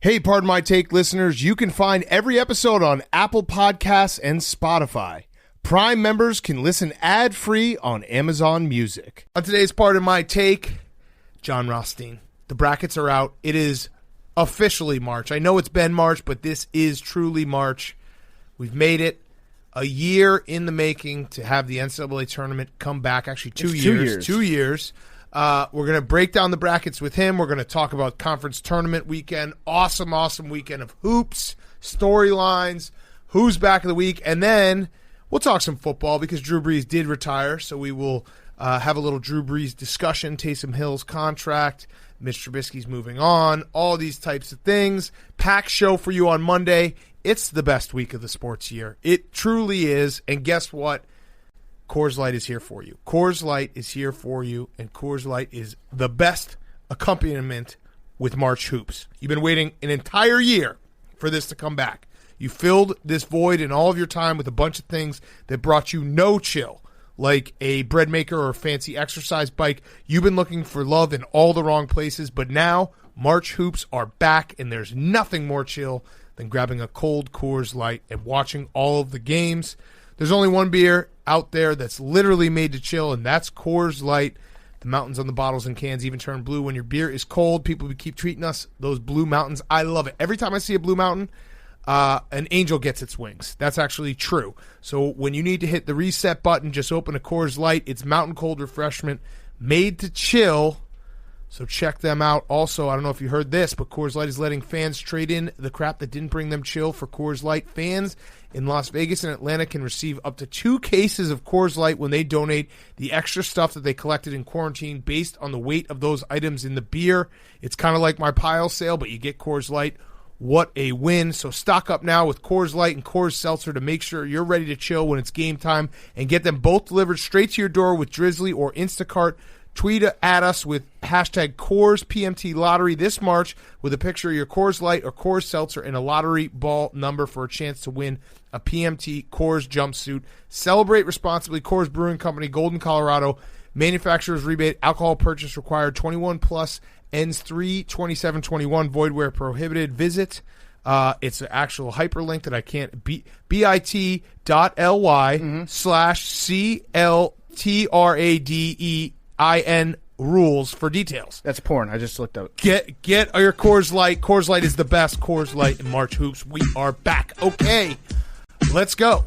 Hey, Pardon My Take listeners, you can find every episode on Apple Podcasts and Spotify. Prime members can listen ad-free on Amazon Music. On today's Pardon My Take, Jon Rothstein. The brackets are out. It is officially March. I know it's been March, but this is truly March. We've made it a year in the making to have the NCAA tournament come back. Actually, 2 years. 2 years. We're going to break down the brackets with him. We're going to talk about conference tournament weekend. Awesome weekend of hoops, storylines, who's back of the week. And then we'll talk some football because Drew Brees did retire. So we will have a little Drew Brees discussion, Taysom Hill's contract, Mitch Trubisky's moving on, all these types of things. Packed show for you on Monday. It's the best week of the sports year. It truly is. And guess what? Coors Light is here for you. Coors Light is here for you, and Coors Light is the best accompaniment with March hoops. You've been waiting an entire year for this to come back. You filled this void in all of your time with a bunch of things that brought you no chill, like a bread maker or a fancy exercise bike. You've been looking for love in all the wrong places, but now March hoops are back, and there's nothing more chill than grabbing a cold Coors Light and watching all of the games. There's only one beer out there that's literally made to chill, and that's Coors Light. The mountains on the bottles and cans even turn blue when your beer is cold. People keep treating us those blue mountains. I love it. Every time I see a blue mountain, an angel gets its wings. That's actually true. So when you need to hit the reset button, just open a Coors Light. It's mountain cold refreshment made to chill. So check them out. Also, I don't know if you heard this, but Coors Light is letting fans trade in the crap that didn't bring them chill for Coors Light. Fans in Las Vegas and Atlanta can receive up to 2 cases of Coors Light when they donate the extra stuff that they collected in quarantine based on the weight of those items in the beer. It's kind of like my pile sale, but you get Coors Light. What a win. So stock up now with Coors Light and Coors Seltzer to make sure you're ready to chill when it's game time, and get them both delivered straight to your door with Drizzly or Instacart. Tweet at us with hashtag Coors PMT Lottery this March with a picture of your Coors Light or Coors Seltzer and a lottery ball number for a chance to win a PMT Coors jumpsuit. Celebrate responsibly. Coors Brewing Company, Golden, Colorado. Manufacturer's rebate. Alcohol purchase required. 21 plus. Ends 3/27/21. Void where prohibited. Visit. It's an actual hyperlink that I can't. bit.ly/CLTRADEIN rules for details. That's porn. I just looked up. Get your Coors Light. Coors Light is the best. Coors Light and March hoops. We are back. Okay, let's go.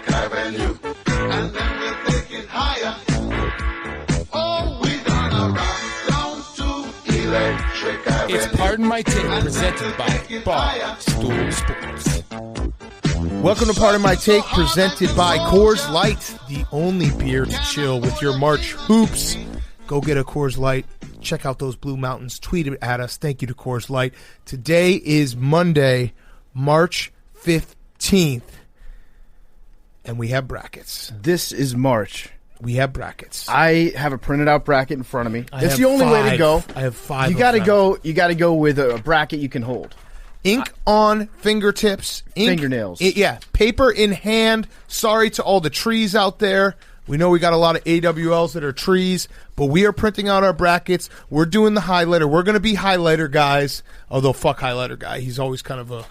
Avenue, and then we'll take it higher. Oh, we're gonna rock down to Electric Avenue. It's Pardon My Take, presented by Barstool Sports. Welcome to Pardon My Take, presented by Coors Light, the only beer to chill with your March hoops. Go get a Coors Light. Check out those Blue Mountains. Tweet it at us. Thank you to Coors Light. Today is Monday, March 15th. And we have brackets. This is March. We have brackets. I have a printed out bracket in front of me. It's the only way to go. I have 5. You got to go. You got to go with a bracket you can hold. Ink on fingertips. Fingernails. Paper in hand. Sorry to all the trees out there. We know we got a lot of AWLs that are trees, but we are printing out our brackets. We're doing the highlighter. We're going to be highlighter guys. Although, fuck highlighter guy. He's always kind of a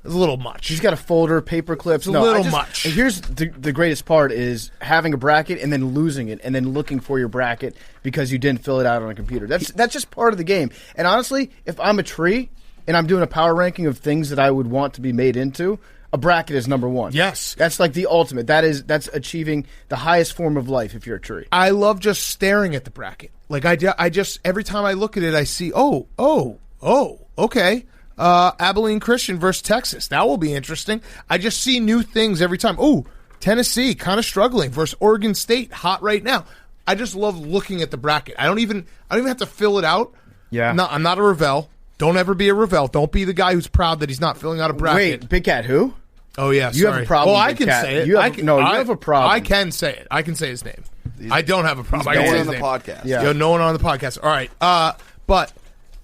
little much. He's got a folder, paper clips. It's a little much. And here's the greatest part is having a bracket and then losing it and then looking for your bracket because you didn't fill it out on a computer. That's just part of the game. And honestly, if I'm a tree and I'm doing a power ranking of things that I would want to be made into, a bracket is number one. Yes. That's like the ultimate. That's achieving the highest form of life if you're a tree. I love just staring at the bracket. Like I just every time I look at it, I see, okay. Abilene Christian versus Texas. That will be interesting. I just see new things every time. Oh, Tennessee kind of struggling versus Oregon State, hot right now. I just love looking at the bracket. I don't even have to fill it out. Yeah. No, I'm not a Ravel. Don't ever be a Ravel. Don't be the guy who's proud that he's not filling out a bracket. Wait, Big Cat who? Oh yeah, You have a problem, Well, I Big can Cat. say it. You have- I can, no, you have a problem. I can say it. I can say his name. I don't have a problem. I No can say one his on the name. podcast. Yeah. Yo, no one on the podcast. All right. But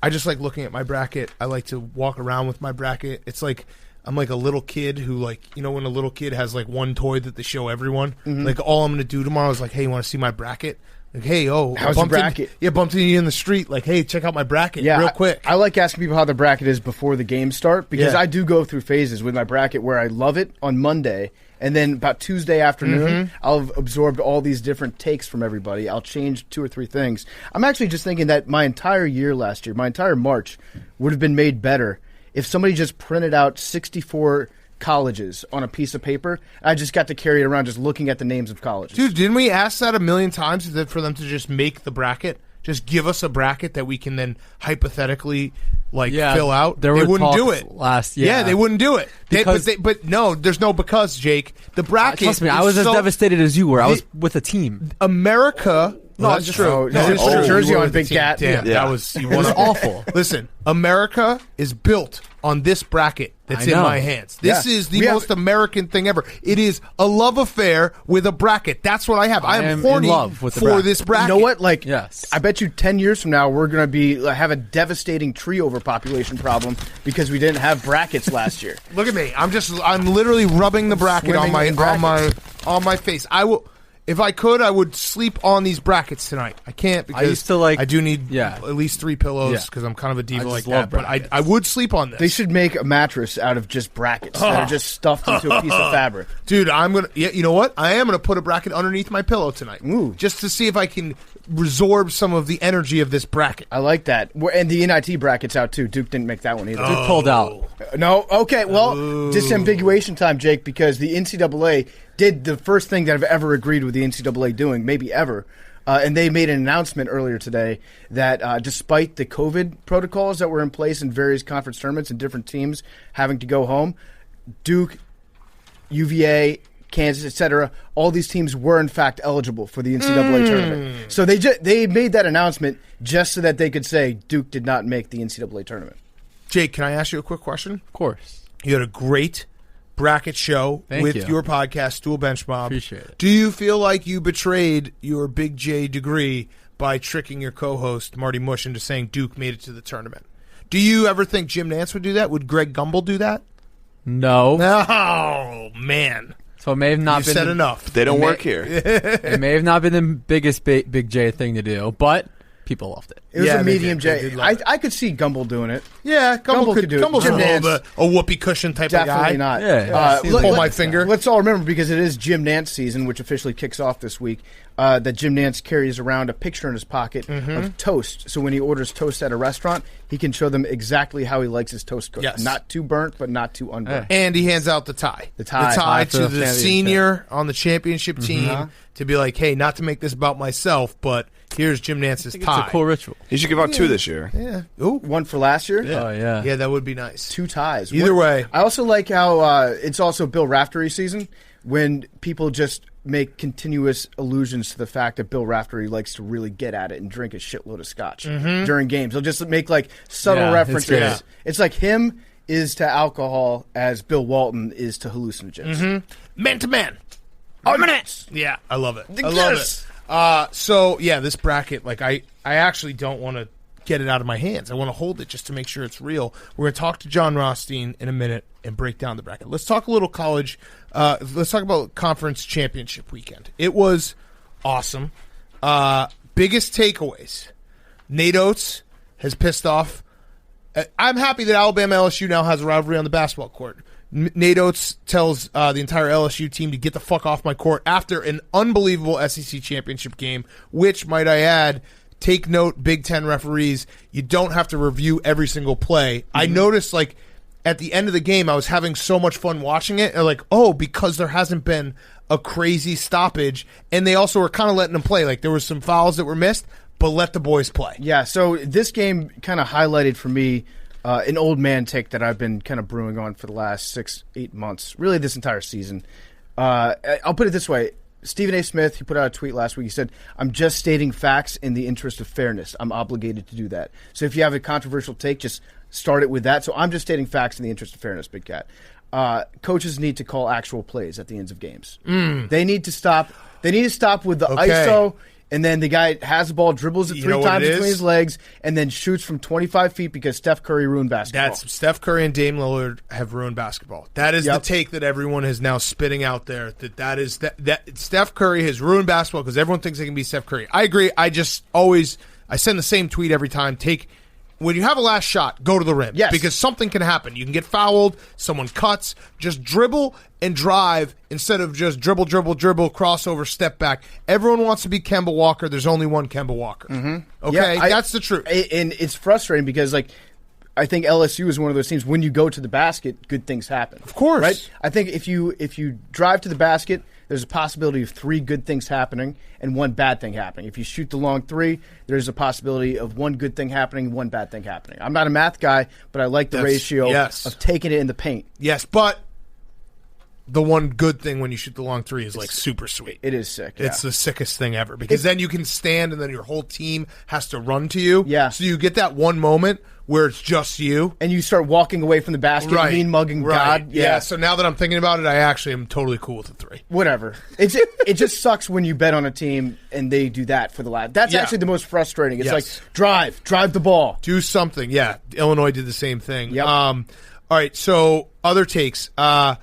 I just like looking at my bracket. I like to walk around with my bracket. It's like I'm like a little kid who, like, you know, when a little kid has like one toy that they show everyone. Like, all I'm going to do tomorrow is like, hey, you want to see my bracket? Like, hey, How's your bumped bracket? bumped into you in the street. Like, hey, check out my bracket real quick. I like asking people how their bracket is before the games start because Yeah. I do go through phases with my bracket where I love it on Monday, and then about Tuesday afternoon, I'll have absorbed all these different takes from everybody. I'll change 2 or 3 things. I'm actually just thinking that my entire year last year, my entire March, would have been made better if somebody just printed out 64 colleges on a piece of paper. I just got to carry it around just looking at the names of colleges. Dude, didn't we ask that a million times for them to just make the bracket? Just give us a bracket that we can then hypothetically fill out. There they were wouldn't do talks it last. Yeah, they wouldn't do it. Because- But no, there's no because, Jake. The bracket. Trust me, I is was as so- devastated as you were. I was with a team. America. No, that's just- true. oh, No, no, it's oh, true. jersey You were on with the Big team. Cat. Damn, Yeah. that was It was awful. Listen, America is built on this bracket that's I in know. my hands. This Yeah. is the We have- most American thing ever. It is a love affair with a bracket. That's what I have. I I am am in horny love with the for bracket. this bracket. You know what? Like, Yes. I bet you 10 years from now we're going to be have a devastating tree overpopulation problem because we didn't have brackets last year. Look at me. I'm literally rubbing the bracket on Swimming my in on my face. I will. If I could, I would sleep on these brackets tonight. I can't because used to, like- I do need Yeah. at least 3 pillows Yeah. because I'm kind of a diva I like just love that. But brackets. I would sleep on this. They should make a mattress out of just brackets that are just stuffed into a piece of fabric. Dude, I'm gonna. Yeah, you know what? I am gonna put a bracket underneath my pillow tonight, Ooh. just to see if I can resorb some of the energy of this bracket. I like that. And the NIT bracket's out too. Duke didn't make that one either. Duke pulled out. No, okay, well, disambiguation time, Jake, because the NCAA did the first thing that I've ever agreed with the NCAA doing, maybe ever. And they made an announcement earlier today that despite the COVID protocols that were in place in various conference tournaments and different teams having to go home, Duke, UVA, Kansas, etc., all these teams were in fact eligible for the NCAA tournament. So they made that announcement just so that they could say Duke did not make the NCAA tournament. Jake, can I ask you a quick question? Of course. You had a great bracket show Thank with you. your podcast, Stool Bench Mob. Appreciate it. Do you feel like you betrayed your Big J degree by tricking your co-host, Marty Mush, into saying Duke made it to the tournament? Do you ever think Jim Nantz would do that? Would Greg Gumbel do that? No. Oh, man. So it may have not You been said the, enough. They don't work here. It may have not been the biggest Big J thing to do, but people loved it. It was Yeah, a they medium did. They J. did love it. I could see Gumbel doing it. Yeah, Gumbel could do it. Gumbel's Jim a little Nantz, bit a whoopee cushion type of guy. Definitely not. Yeah. Pull my finger. Let's all remember, because it is Jim Nantz season, which officially kicks off this week, that Jim Nantz carries around a picture in his pocket of toast. So when he orders toast at a restaurant, he can show them exactly how he likes his toast cooked. Yes. Not too burnt, but not too unburnt. And he hands out the tie. The tie. Tie to for the the championship. senior on the championship team to be like, hey, not to make this about myself, but here's Jim Nantz's It's tie. a cool ritual. He should give out 2 this year. Yeah. Ooh. One for last year. Oh, yeah. Yeah, that would be nice. 2 ties. Either way. I also like how it's also Bill Raftery season when people just make continuous allusions to the fact that Bill Raftery likes to really get at it and drink a shitload of scotch during games. They'll just make like subtle Yeah, it's references. great. It's like him is to alcohol as Bill Walton is to hallucinogens. Man to man. Minutes. Yeah, I love it. I love it. So, yeah, this bracket, like, I actually don't want to get it out of my hands. I want to hold it just to make sure it's real. We're going to talk to Jon Rothstein in a minute and break down the bracket. Let's talk a little college. Let's talk about conference championship weekend. It was awesome. Biggest takeaways. Nate Oates has pissed off. I'm happy that Alabama LSU now has a rivalry on the basketball court. Nate Oates tells the entire LSU team to get the fuck off my court after an unbelievable SEC championship game, which, might I add, take note, Big Ten referees, you don't have to review every single play. I noticed, like, at the end of the game, I was having so much fun watching it. And like, oh, because there hasn't been a crazy stoppage. And they also were kind of letting them play. Like, there were some fouls that were missed, but let the boys play. Yeah, so this game kind of highlighted for me an old man take that I've been kind of brewing on for the last 6-8 months, really this entire season. I'll put it this way. Stephen A. Smith, he put out a tweet last week. He said, I'm just stating facts in the interest of fairness. I'm obligated to do that. So if you have a controversial take, just start it with that. So I'm just stating facts in the interest of fairness, Big Cat. coaches need to call actual plays at the ends of games. They need to stop. They need to stop with the ISO. And then the guy has the ball, dribbles it 3 times between his legs, and then shoots from 25 feet because Steph Curry ruined basketball. That's Steph Curry and Dame Lillard have ruined basketball. That is the take that everyone is now spitting out there. That Steph Curry has ruined basketball because everyone thinks they can be Steph Curry. I agree. I send the same tweet every time. When you have a last shot, go to the rim. Yes. Because something can happen. You can get fouled, someone cuts, just dribble and drive instead of just dribble, crossover, step back. Everyone wants to be Kemba Walker. There's only one Kemba Walker. Mm-hmm. Okay? That's the truth. And it's frustrating because, I think LSU is one of those teams, when you go to the basket, good things happen. Of course. Right? I think if you drive to the basket, there's a possibility of 3 good things happening and 1 bad thing happening. If you shoot the long 3, there's a possibility of 1 good thing happening and 1 bad thing happening. I'm not a math guy, but I like the ratio of taking it in the paint. Yes, but the one good thing when you shoot the long 3 is super sweet. It is sick. Yeah. It's the sickest thing ever because then you can stand and then your whole team has to run to you. Yeah. So you get that one moment where it's just you. And you start walking away from the basket, mean mugging God. Yeah. So now that I'm thinking about it, I actually am totally cool with the 3. Whatever. It just sucks when you bet on a team and they do that for the last. That's actually the most frustrating. It's drive the ball. Do something. Yeah. Illinois did the same thing. Yep. All right. So other takes. I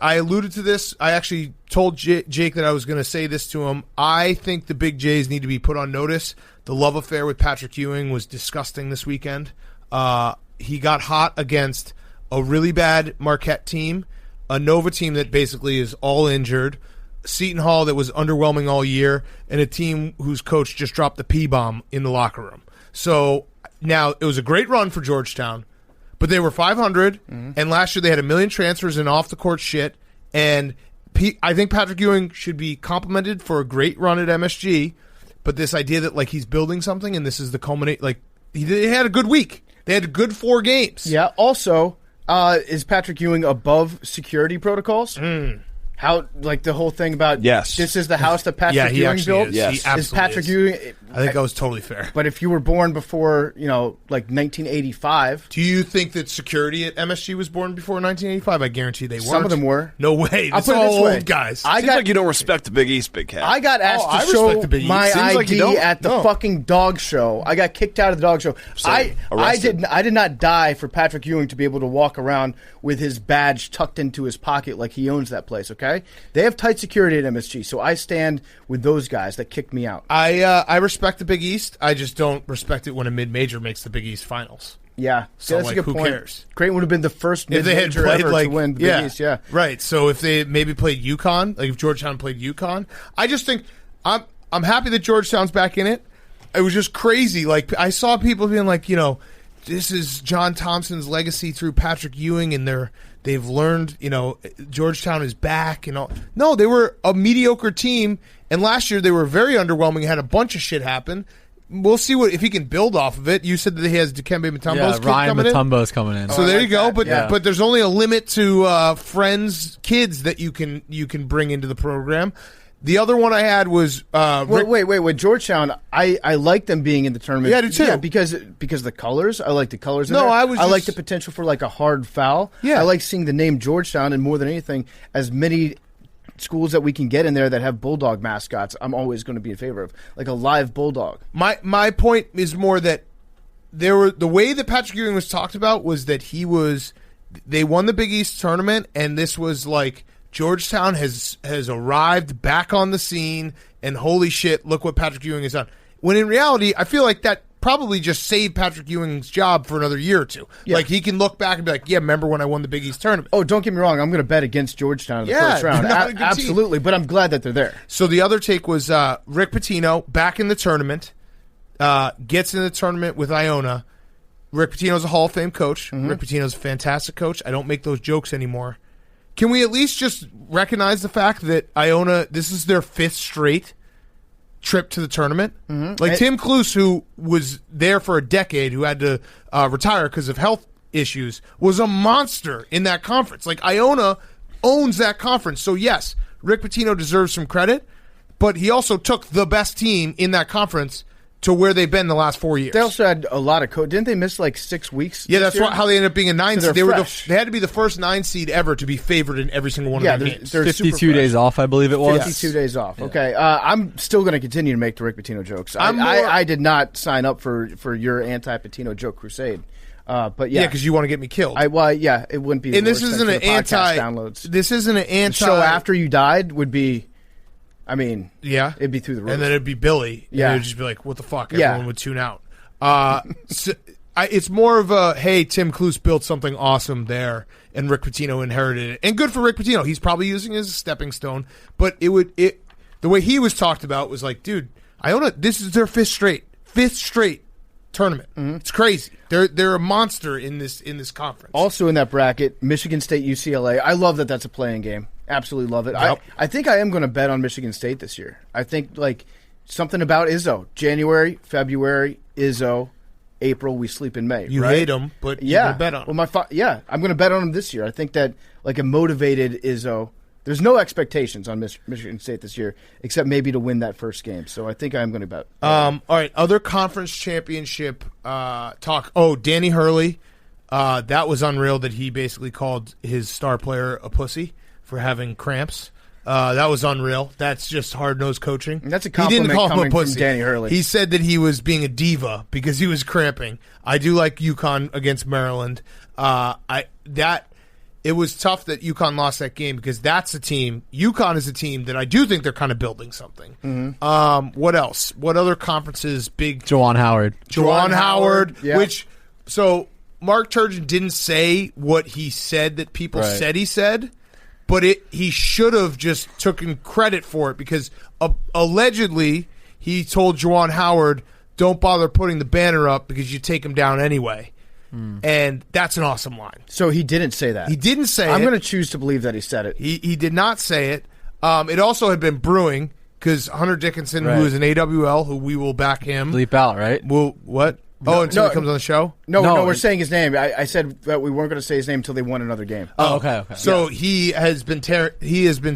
alluded to this. I actually told Jake that I was going to say this to him. I think the Big Jays need to be put on notice. The love affair with Patrick Ewing was disgusting this weekend. He got hot against a really bad Marquette team, a Nova team that basically is all injured, Seton Hall that was underwhelming all year, and a team whose coach just dropped the P-bomb in the locker room. So now it was a great run for Georgetown. But they were 500, and last year they had 1 million transfers and off-the-court shit. And I think Patrick Ewing should be complimented for a great run at MSG. But this idea that he's building something and this is the culminate, he had a good week. They had a good 4 games. Yeah. Also, is Patrick Ewing above security protocols? How the whole thing about this is the house that Patrick Ewing built? Yes. Is Patrick Ewing? I think that was totally fair. But if you were born before 1985, do you think that security at MSG was born before 1985? I guarantee they weren't. Some of them were. No way. I'll put it this way, old guys. Seems like you don't respect the Big East, Big Cat. I got asked to show my ID at the fucking dog show. I got kicked out of the dog show. I did not die for Patrick Ewing to be able to walk around with his badge tucked into his pocket like he owns that place. Okay, they have tight security at MSG, so I stand with those guys that kicked me out. I respect the Big East. I just don't respect it when a mid-major makes the Big East finals. Yeah, so that's a good who point. Cares? Creighton would have been the first mid-major ever to win the Big East. Yeah, right. So if they maybe played UConn, if Georgetown played UConn, I just think I'm happy that Georgetown's back in it. It was just crazy. I saw people being this is John Thompson's legacy through Patrick Ewing, and they've learned, Georgetown is back and all. No, they were a mediocre team, and last year they were very underwhelming. Had a bunch of shit happen. We'll see if he can build off of it. You said that he has Dikembe Mutombo's Ryan Mutombo's coming in. So there you go. But there's only a limit to friends, kids that you can bring into the program. The other one I had was wait. Georgetown, I like them being in the tournament. Yeah, I do too. Yeah, because the colors. I like the colors. In No, there. I like the potential for a hard foul. Yeah, I like seeing the name Georgetown, and more than anything, as many schools that we can get in there that have bulldog mascots, I'm always going to be in favor of, a live bulldog. My point is more that the way that Patrick Ewing was talked about was that they won the Big East tournament, and this was Georgetown has arrived back on the scene, and holy shit, look what Patrick Ewing has done. When in reality, I feel like that probably just saved Patrick Ewing's job for another year or two. Yeah. He can look back and be like, yeah, remember when I won the Big East tournament? Oh, don't get me wrong. I'm going to bet against Georgetown in the first round. Absolutely, but I'm glad that they're there. So the other take was Rick Pitino back in the tournament, gets in the tournament with Iona. Rick Pitino's a Hall of Fame coach. Mm-hmm. Rick Pitino's a fantastic coach. I don't make those jokes anymore. Can we at least just recognize the fact that Iona, this is their 5th straight trip to the tournament? Mm-hmm. Tim Kluse, who was there for a decade, who had to retire because of health issues, was a monster in that conference. Iona owns that conference. So, yes, Rick Pitino deserves some credit, but he also took the best team in that conference to where they've been the last 4 years. They also had a lot of Didn't they miss like 6 weeks? Yeah, this that's year? how they ended up being a 9 So seed. they're They fresh. had to be the first 9 seed ever to be favored in every single one Yeah, of their they're- games. they're super 52 days fresh. off, I believe it was. 52 days off. Okay, I'm still going to continue to make the Rick Pitino jokes. I did not sign up for your anti-Pitino joke crusade. But yeah, Yeah, because you want to get me killed. it wouldn't be. And the this worst isn't thing an for the podcast anti. downloads. This isn't an The anti. show after you died would be. I mean, Yeah, it'd be through the roof. and then it'd be Billy. Yeah. and it'd just be like, "What the fuck?" Yeah. Everyone would tune out. It's more of a, "Hey, Tim Kluse built something awesome there, and Rick Pitino inherited it, and good for Rick Pitino. He's probably using it as a stepping stone." But the way he was talked about was like, "Dude, Iona, this is their fifth straight tournament. It's crazy. They're a monster in this conference." Also in that bracket, Michigan State, UCLA. I love that that's a playing game. Absolutely love it. Yep. I think I am going to bet on Michigan State this year. I think like something about Izzo. January, February, Izzo. April, we sleep in May. You right? hate him, but Yeah, you're gonna bet on him. Well, I'm going to bet on him this year. I think that like a motivated Izzo. There's no expectations on Michigan State this year, except maybe to win that first game. So I think I'm going to bet. All right, other conference championship talk. Oh, Danny Hurley. That was unreal that he basically called his star player a pussy for having cramps. That was unreal. That's just hard-nosed coaching. That's a He didn't compliment call him a coming from pussy. Danny Hurley. He said that he was being a diva because he was cramping. I do like UConn against Maryland. It was tough that UConn lost that game because that's a team. UConn is a team that I do think they're kind of building something. Mm-hmm. What else? What other conferences? Big Juwan Howard. Juwan Howard, yeah. So Mark Turgeon didn't say what he said that people Right. said he said, but he should have just taken credit for it because allegedly he told Juwan Howard, "Don't bother putting the banner up because you take him down anyway." And that's an awesome line. So he didn't say that. He didn't say it. I'm going to choose to believe that he said it. He did not say it. It also had been brewing because Hunter Dickinson, Right. who is an AWL, who we will back him. Bleep out, right? Will what? Until he comes on the show? No, we're it- saying his name. I said that we weren't going to say his name until they won another game. Oh, okay. So he has been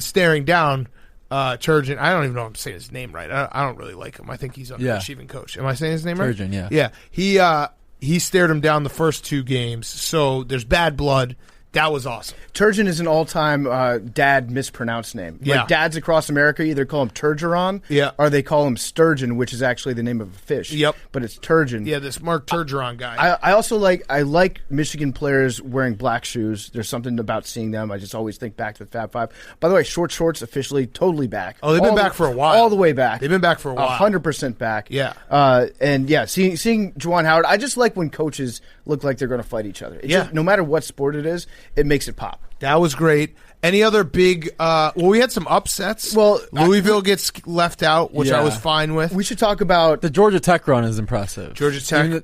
staring down Turgeon. I don't even know if I'm saying his name right. I don't really like him. I think he's an underachieving coach. Am I saying his name right? Turgeon, yeah. Yeah. He stared him down the first 2 games. So there's bad blood. That was awesome. Turgeon is an all-time dad mispronounced name. Yeah. Like dads across America either call him Turgeon, Yeah. or they call him sturgeon, which is actually the name of a fish. Yep. But it's Turgeon. Yeah, this Mark Turgeon guy. I also like Michigan players wearing black shoes. There's something about seeing them. I just always think back to the Fab Five. By the way, short shorts officially totally back. Oh, they've been back for a while. All the way back. They've been back for a while. 100% back. Yeah. And yeah, seeing Juwan Howard, I just like when coaches look like they're going to fight each other. It's Yeah. just, no matter what sport it is, it makes it pop. That was great. Any other big? We had some upsets. Well, Louisville gets left out, which I Yeah. was fine with. We should talk about The Georgia Tech run is impressive. Georgia Tech. Even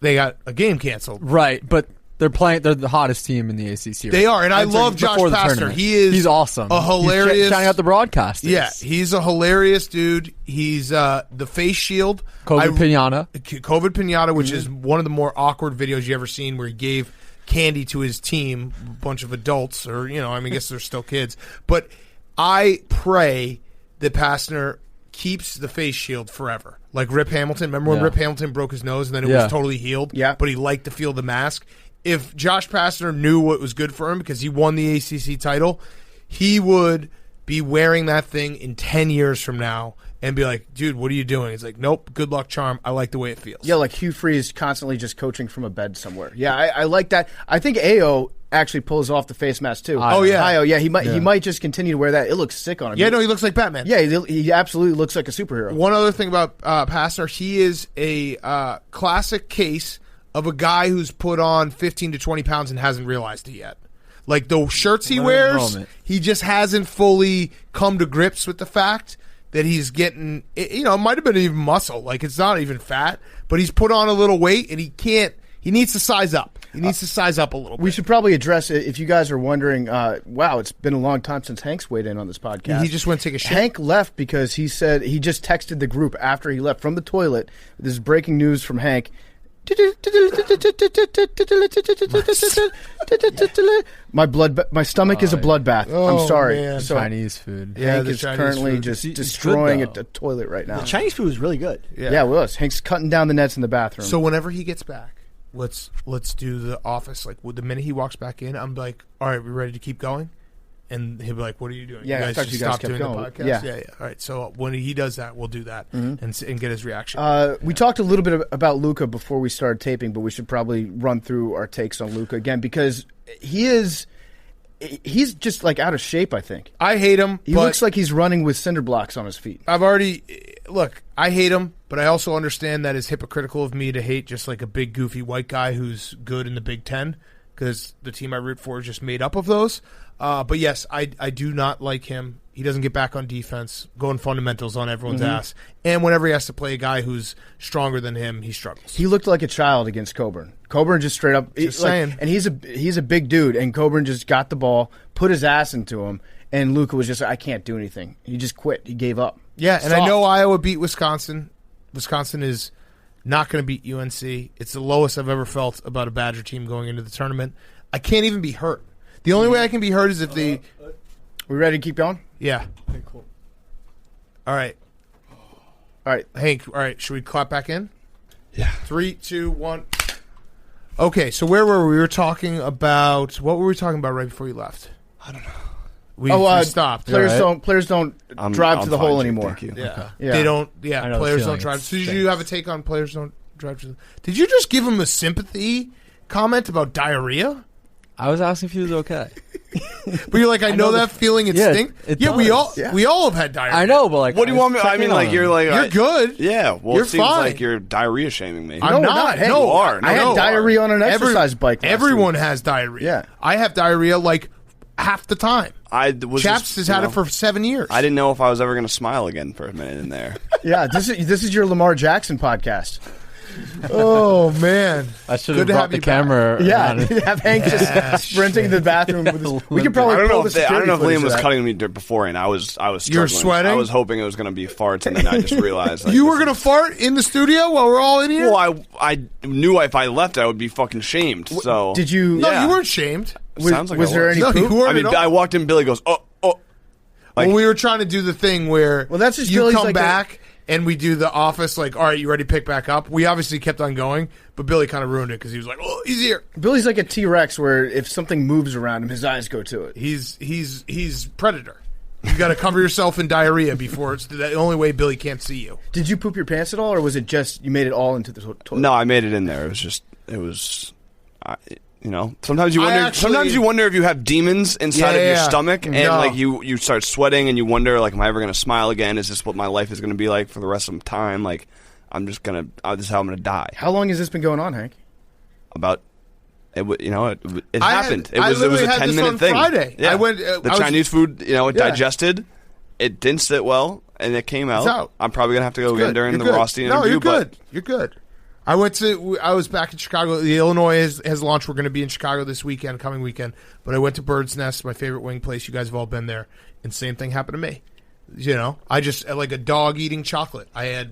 they got a game canceled. right, but they're the hottest team in the ACC. They right are, and I love Josh before the Pastner. tournament. He's awesome. a hilarious. He's shining out the broadcasters. Yeah, he's a hilarious dude. He's the face shield. COVID pinata. COVID pinata, which is one of the more awkward videos you ever seen, where he gave candy to his team, a bunch of adults, or I guess they're still kids. But I pray that Pastner keeps the face shield forever, like Rip Hamilton. Remember when Yeah. Rip Hamilton broke his nose and then it Yeah. was totally healed? Yeah. But he liked to feel the mask. If Josh Pastner knew what was good for him because he won the ACC title, he would be wearing that thing in 10 years from now and be like, "Dude, what are you doing?" He's like, "Nope, good luck charm. I like the way it feels." Yeah, like Hugh Freeze constantly just coaching from a bed somewhere. Yeah, I like that. I think Ao actually pulls off the face mask too. Oh, yeah. Io, yeah, he might just continue to wear that. It looks sick on him. Yeah, no, he looks like Batman. Yeah, he absolutely looks like a superhero. One other thing about Pastner, he is a classic case of a guy who's put on 15 to 20 pounds and hasn't realized it yet. Like the shirts he Limited wears, moment. he just hasn't fully come to grips with the fact that he's getting, it might have been even muscle. Like it's not even fat, but he's put on a little weight and he needs to size up. He needs to size up a little bit. We should probably address it if you guys are wondering. Wow, it's been a long time since Hank's weighed in on this podcast. He just went to take a shit. Hank left because he said he just texted the group after he left from the toilet. This is breaking news from Hank. My stomach is a bloodbath. Oh, I'm sorry. man. So Chinese food. Yeah, Hank the is Chinese currently food. just It's destroying good, a though. toilet right now. Chinese food is really good. Yeah, it was. Hank's cutting down the nets in the bathroom. So whenever he gets back, let's do the office. Like the minute he walks back in, I'm like, all right, we ready to keep going? And he'll be like, what are you doing? Yeah, I you guys thought just you guys stop kept doing going. the podcast? Yeah. All right, so when he does that, we'll do that and get his reaction. We talked a little bit about Luka before we started taping, but we should probably run through our takes on Luka again because he's just like out of shape, I think. I hate him. He but looks like he's running with cinder blocks on his feet. I hate him, but I also understand that it's hypocritical of me to hate just like a big goofy white guy who's good in the Big Ten because the team I root for is just made up of those. But yes, I do not like him. He doesn't get back on defense, going fundamentals on everyone's ass. And whenever he has to play a guy who's stronger than him, he struggles. He looked like a child against Coburn. Coburn just straight up, saying. and he's a big dude, and Coburn just got the ball, put his ass into him, and Luka was just like, I can't do anything. He just quit. He gave up. Yeah, and Soft. I know Iowa beat Wisconsin. Wisconsin is not going to beat UNC. It's the lowest I've ever felt about a Badger team going into the tournament. I can't even be hurt. The only way I can be hurt is if they... We ready to keep going? Yeah. Okay, cool. All right. All right. Hank, all right, should we clap back in? Yeah. 3, 2, 1. Okay, so where were we? We were talking about... What were we talking about right before you left? I don't know. We stopped. Players right? don't drive to the fine, hole Jake, anymore. Thank you. Yeah. Yeah. They don't... I Yeah, know the players don't feeling. drive. It So did you have a take on players don't drive to the... Did you just give him a sympathy comment about diarrhea? I was asking if he was okay. But you're like, I know that feeling. It Yeah, stinks. it Yeah, we does. all have had diarrhea. I know, but like, What do you want me? I mean, like you're like You're good. Yeah. Well, You're it seems fine. like you're diarrhea shaming me. I'm No, we're not. not. Hey, no, you are. I had No, diarrhea on an Every- exercise bike last Everyone week. has diarrhea. Yeah. I have diarrhea like half the time. I was Chaps just, has you had know, it for 7 years. I didn't know if I was ever going to smile again for a minute in there. Yeah, this is your Lamar Jackson podcast. Oh man, I should Good have to brought have the you back. camera. Yeah, around. have Hank just sprinting to the bathroom. With his, we could probably I don't pull know the if I don't know if security Liam was footage of cutting me beforehand. I was struggling. You were sweating? I was hoping it was going to be farts, and then I just realized like, you this were gonna is- fart in the studio while we're all in here. Well, I knew if I left, I would be fucking shamed. So Did you? no, Yeah. you weren't shamed. Sounds like was I there was. any No, you poop? weren't I mean, at all. I walked in. Billy goes, oh. Like- Well, we were trying to do the thing where Well, that's just you Billy's come like back and we do the office. Like, all right, you ready to pick back up? We obviously kept on going, but Billy kind of ruined it because he was like, "Oh, he's here." Billy's like a T-Rex where if something moves around him, his eyes go to it. He's predator. You got to cover yourself in diarrhea before it's the only way Billy can't see you. Did you poop your pants at all, or was it just you made it all into the toilet? No, I made it in there. It was, you know. Sometimes you wonder. actually- Sometimes you wonder if you have demons inside of your Yeah. stomach, and No. like you start sweating, and you wonder, like, am I ever going to smile again? Is this what my life is going to be like for the rest of time? Like, this is how I'm going to die. How long has this been going on, Hank? About. It I happened. I It was a literally had this 10-minute on thing. Friday. Yeah. I went. The I was- Chinese food, it Yeah. digested. It didn't sit well, and it came out. out. I'm probably gonna have to go again Good. during You're the good. Rothstein No, interview. you're good. But You're good. I was back in Chicago. The Illinois has launched. We're going to be in Chicago this weekend, coming weekend. But I went to Bird's Nest, my favorite wing place. You guys have all been there. And same thing happened to me. You know, I just, like a dog eating chocolate. I had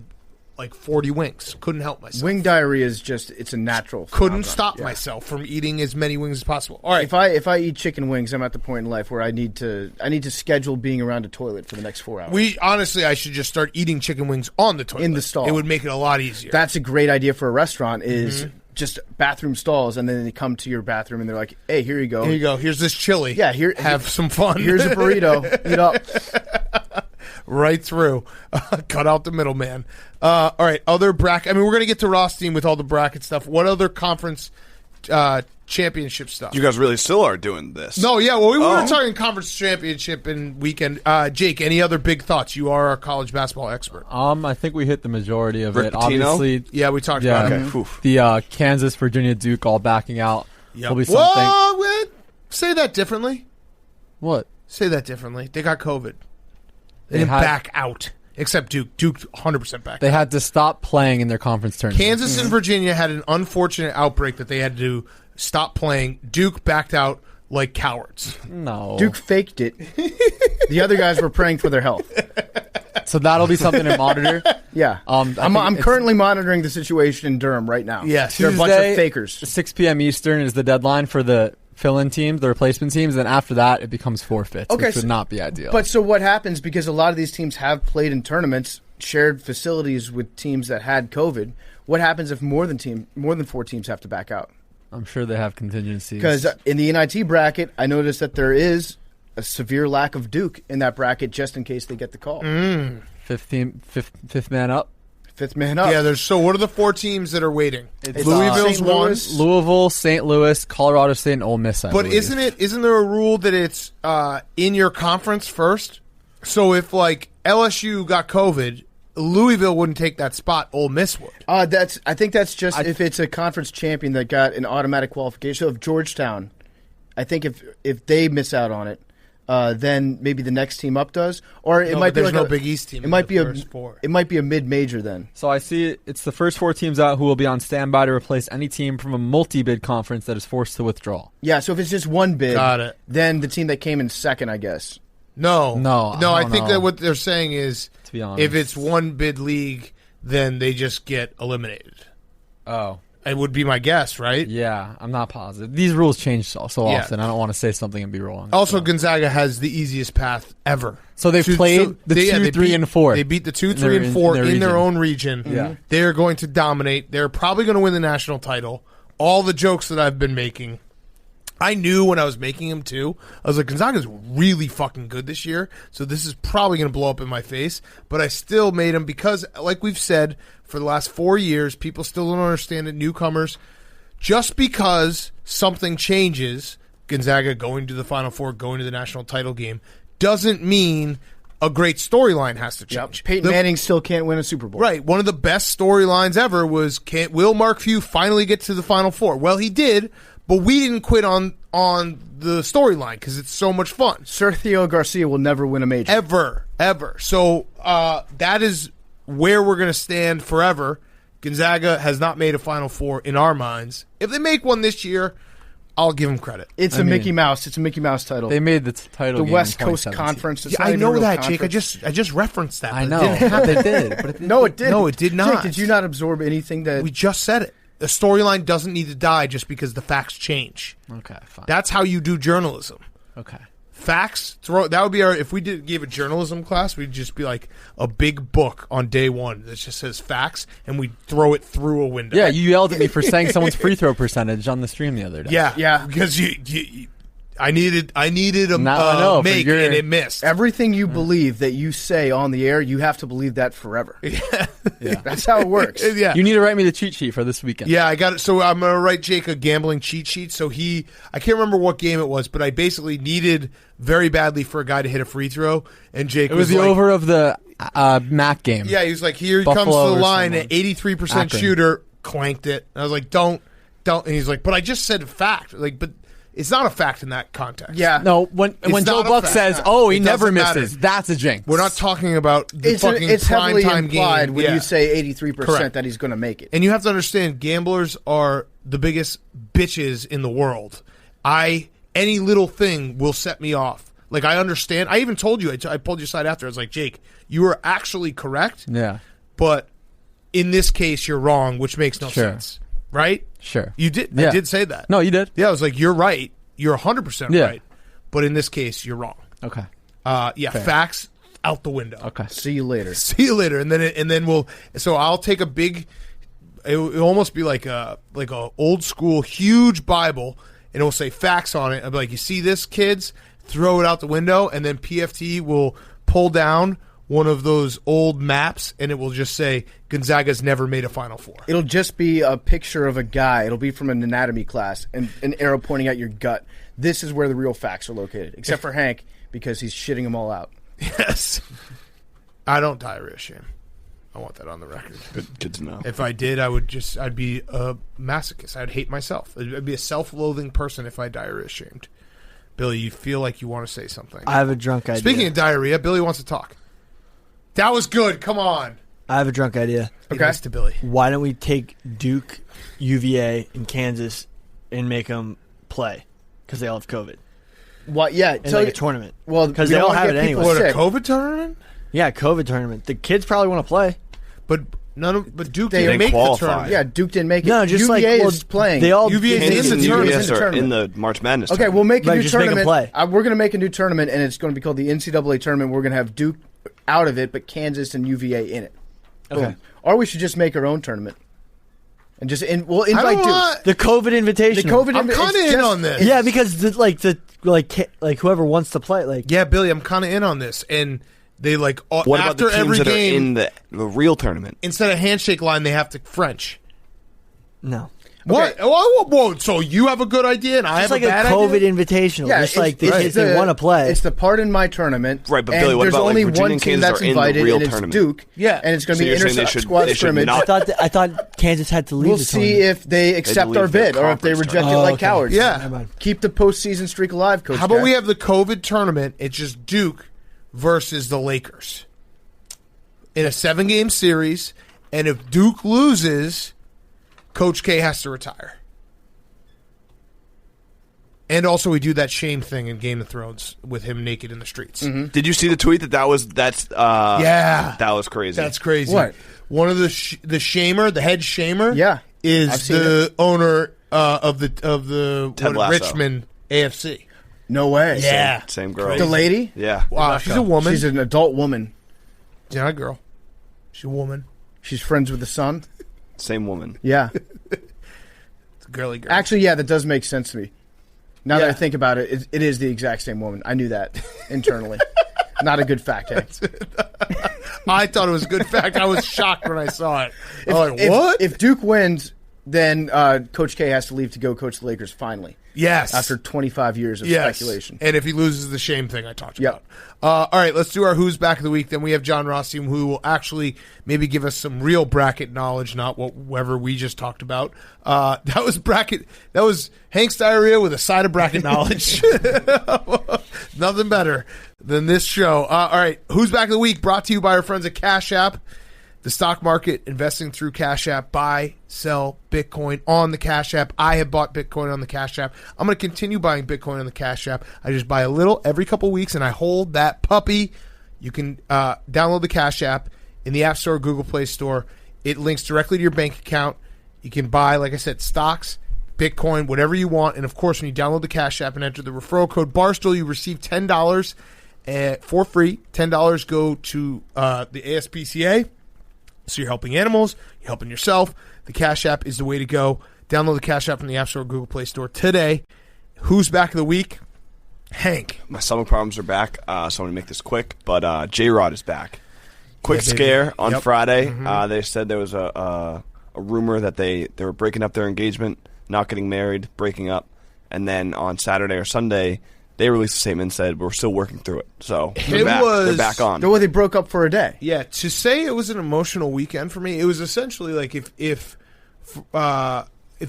like 40 wings. Couldn't help myself. Wing diarrhea is it's a natural. Couldn't phenomenon. stop Yeah. myself from eating as many wings as possible. All right. If I eat chicken wings, I'm at the point in life where I need to schedule being around a toilet for the next 4 hours. I should just start eating chicken wings on the toilet. In the stall. It would make it a lot easier. That's a great idea for a restaurant. Is just bathroom stalls, and then they come to your bathroom and they're like, "Hey, here you go. Here you go. Here's this chili. Yeah, here- Have some fun. Here's a burrito. Eat up." Right through. Cut out the middleman. All right, other bracket. I mean, we're going to get to Rothstein with all the bracket stuff. What other conference championship stuff? you guys really still are doing this. No, yeah, well, we were talking conference championship and weekend. Jake, any other big thoughts? You are our college basketball expert. I think we hit the majority of Rick it. Pitino? Obviously, Yeah, we talked yeah, about it. Okay. the Kansas, Virginia, Duke all backing out. Yep. Will be something. Whoa, wait. Say that differently. What? Say that differently. They got COVID. They They didn't had- back out. Except Duke. Duke 100% back They out. had to stop playing in their conference tournament. Kansas and Virginia had an unfortunate outbreak that they had to stop playing. Duke backed out like cowards. No. Duke faked it. The other guys were praying for their health. So that'll be something to monitor. Yeah. I think I'm it's- currently monitoring the situation in Durham right now. Yes. They're a bunch of Tuesday, fakers. 6 p.m. Eastern is the deadline for the fill-in teams, the replacement teams. Then after that, it becomes forfeits, Okay, which would so- not be ideal. But so what happens, because a lot of these teams have played in tournaments, shared facilities with teams that had COVID, what happens if more than 4 teams have to back out? I'm sure they have contingencies. Because in the NIT bracket, I noticed that there is a severe lack of Duke in that bracket just in case they get the call. fifth man up. Fifth man up. Yeah, so what are the 4 teams that are waiting? It's, Louisville's St. one. Louis. Louisville, St. Louis, Colorado State, and Ole Miss. I But believe. isn't there a rule that it's in your conference first? So if like LSU got COVID, Louisville wouldn't take that spot. Ole Miss would. I think that's just if it's a conference champion that got an automatic qualification. So if Georgetown, I think if they miss out on it, then maybe the next team up does, or it might be there's like no a Big East team. It might be first 4. it might be a mid-major then. So I see it's the first 4 teams out who will be on standby to replace any team from a multi-bid conference that is forced to withdraw. Yeah, so if it's just one bid, Got it. then the team that came in second, I guess. No. I I don't think know. that what they're saying is, To be honest. if it's one bid league, then they just get eliminated. Oh, It would be my guess, right? yeah, I'm not positive. These rules change so Yeah. often. I don't want to say something and be wrong. Also, Gonzaga has the easiest path ever. So they've played the 2, 3, and 4. They beat the 2, in 3, their- and 4 in their in their region. own region. Yeah. They're going to dominate. They're probably going to win the national title. All the jokes that I've been making, I knew when I was making them too. I was like, Gonzaga's really fucking good this year, so this is probably going to blow up in my face. But I still made them because, like we've said, for the last 4 years, people still don't understand it. Newcomers, just because something changes, Gonzaga going to the Final Four, going to the national title game, doesn't mean a great storyline has to change. Peyton Manning still can't win a Super Bowl. Right. One of the best storylines ever was, will Mark Few finally get to the Final Four? Well, he did, but we didn't quit on the storyline because it's so much fun. Sergio Garcia will never win a major. Ever. So that is where we're going to stand forever. Gonzaga has not made a Final Four in our minds. If they make one this year, I'll give them credit. It's a Mickey Mouse. It's a Mickey Mouse title. They made the title the game West in Coast 2017. Conference. It's Yeah, not I even a know real that, Jake. conference. I just referenced that. I but know. it didn't happen. They did. But it No, it didn't. No, it did not. Jake, did you not absorb anything that? We just said it. The storyline doesn't need to die just because the facts change. Okay, fine. That's how you do journalism. Okay. Facts, that would be our, if we gave a journalism class, we'd just be like a big book on day one that just says facts, and we'd throw it through a window. Yeah, you yelled at me for saying someone's free throw percentage on the stream the other day. Yeah, because I needed a Now I know, but make, you're- and it missed. Everything you believe that you say on the air, you have to believe that forever. Yeah. That's how it works. Yeah. You need to write me the cheat sheet for this weekend. Yeah, I got it. So I'm going to write Jake a gambling cheat sheet. So I can't remember what game it was, but I basically needed very badly for a guy to hit a free throw, and Jake It was the like, over of the Mac game. Yeah, he was like, here he Buffalo comes to the or line someone. at 83% Akron. shooter, clanked it. And I was like, don't. And he's like, but I just said fact. Like, but it's not a fact in that context. Yeah. No, when It's Joe not a Buck fact. says, "Oh, he It never doesn't matter. misses," that's a jinx. We're not talking about the It's fucking heavily primetime implied game. when Yeah. you say 83% Correct. that he's going to make it. And you have to understand, gamblers are the biggest bitches in the world. Any little thing will set me off. Like, I understand. I even told you, I pulled your side after. I was like, Jake, you are actually correct, Yeah, but in this case, you're wrong, which makes no Sure. sense. Right? sure. You did. Yeah. I did say that. No, you did. Yeah, I was like, you're right. You're 100% Yeah. right. But in this case, you're wrong. Okay. Facts out the window. Okay. See you later. See you later. And then we'll. So I'll take a big. It'll almost be like a old school huge Bible, and it'll say facts on it. I'll be like, you see this, kids? Throw it out the window, and then PFT will pull down one of those old maps, and it will just say Gonzaga's never made a Final Four. It'll just be a picture of a guy. It'll be from an anatomy class and an arrow pointing at your gut. This is where the real facts are located, except for Hank because he's shitting them all out. Yes. I don't diarrhea shame. I want that on the record. Good to know. If I did, I'd be a masochist. I'd hate myself. I'd be a self-loathing person if I diarrhea shamed. Billy, you feel like you want to say something. I have a drunk idea. Speaking of diarrhea, Billy wants to talk. That was good. Come on. I have a drunk idea. Be nice to Billy. Why don't we take Duke, UVA, and Kansas and make them play because they all have COVID What? Yeah, in like a tournament? Well, because we they don't all wanna have get it people anyway. What, a sick. COVID tournament? Yeah, COVID tournament. The kids probably want to play. But Duke They didn't didn't make the qualify. tournament. Yeah, Duke didn't make it. No, just UVA like is playing. They all UVA Kansas in and the tournament. UVS are in tournament. the March Madness. Okay, tournament. we'll make a Right, new just make 'em tournament. play. We're going to make a new tournament, and it's going to be called the NCAA tournament. We're going to have Duke out of it, but Kansas and UVA in it. Okay. Boom. Or we should just make our own tournament. And we'll I invite don't Duke. want- The COVID invitation. The COVID I'm kind of in on this. Yeah, because whoever wants to play, like Yeah, Billy, I'm kind of in on this. And they What about after the teams every that are game, in the real tournament? instead of handshake line, they have to French. no. What? Whoa, so you have a good idea and I It's have like a bad COVID idea? invitational. Yeah, just like they want to play. It's the part in my tournament. Right, but and Billy, what there's about, like, only Virginia one and team Kansas that's are in the invited, real and it's tournament? Duke. Yeah. and it's going So to be you're saying they inter should- squad they should scrimmage. not- I thought Kansas had to leave. We'll the see tournament. if they accept leave our their bid or if they conference reject it tournament. like Okay. cowards. Yeah. Never mind. Keep the postseason streak alive, Coach. How about Jack. we have the COVID tournament? It's just Duke versus the Lakers in a 7-game series. And if Duke loses, Coach K has to retire. And also, we do that shame thing in Game of Thrones with him naked in the streets. Did you see the tweet that was Yeah, that was crazy. that's crazy. What? One of the shamer, the head shamer, Yeah. I've is seen the owner of the Ted Lasso. Richmond AFC. No way. Yeah, Same girl. The lady? Yeah. wow, she's a woman. She's an adult woman. She's not a girl. She's a woman. She's friends with the son. Same woman. Yeah. It's a girly girl. Actually, yeah, that does make sense to me. Now that Yeah. I think about it, it is the exact same woman. I knew that internally. Not a good fact, Hank. I thought it was a good fact. I was shocked when I saw it. I was like, what? If Duke wins, then Coach K has to leave to go coach the Lakers finally. Yes. After 25 years of Yes. speculation. And if he loses, the shame thing I talked Yep. about. All right, let's do our Who's Back of the Week. Then we have Jon Rothstein, who will actually maybe give us some real bracket knowledge, not whatever we just talked about. That was Hank's diarrhea with a side of bracket knowledge. Nothing better than this show. All right, Who's Back of the Week brought to you by our friends at Cash App. The stock market, investing through Cash App, buy, sell Bitcoin on the Cash App. I have bought Bitcoin on the Cash App. I'm going to continue buying Bitcoin on the Cash App. I just buy a little every couple weeks, and I hold that puppy. You can download the Cash App in the App Store, Google Play Store. It links directly to your bank account. You can buy, like I said, stocks, Bitcoin, whatever you want. And, of course, when you download the Cash App and enter the referral code Barstool, you receive $10 for free. $10 go to the ASPCA. So you're helping animals, you're helping yourself. The Cash App is the way to go. Download the Cash App from the App Store or Google Play Store today. Who's Back of the Week? Hank. My stomach problems are back, so I'm going to make this quick. But J-Rod is back. Quick Yeah, baby. scare on Yep. Friday. They said there was a rumor that they were breaking up their engagement, not getting married, breaking up. And then on Saturday or Sunday, they released a statement and said, we're still working through it. So It they're was- back on. The way they broke up for a day. Yeah, to say it was an emotional weekend for me, it was essentially like if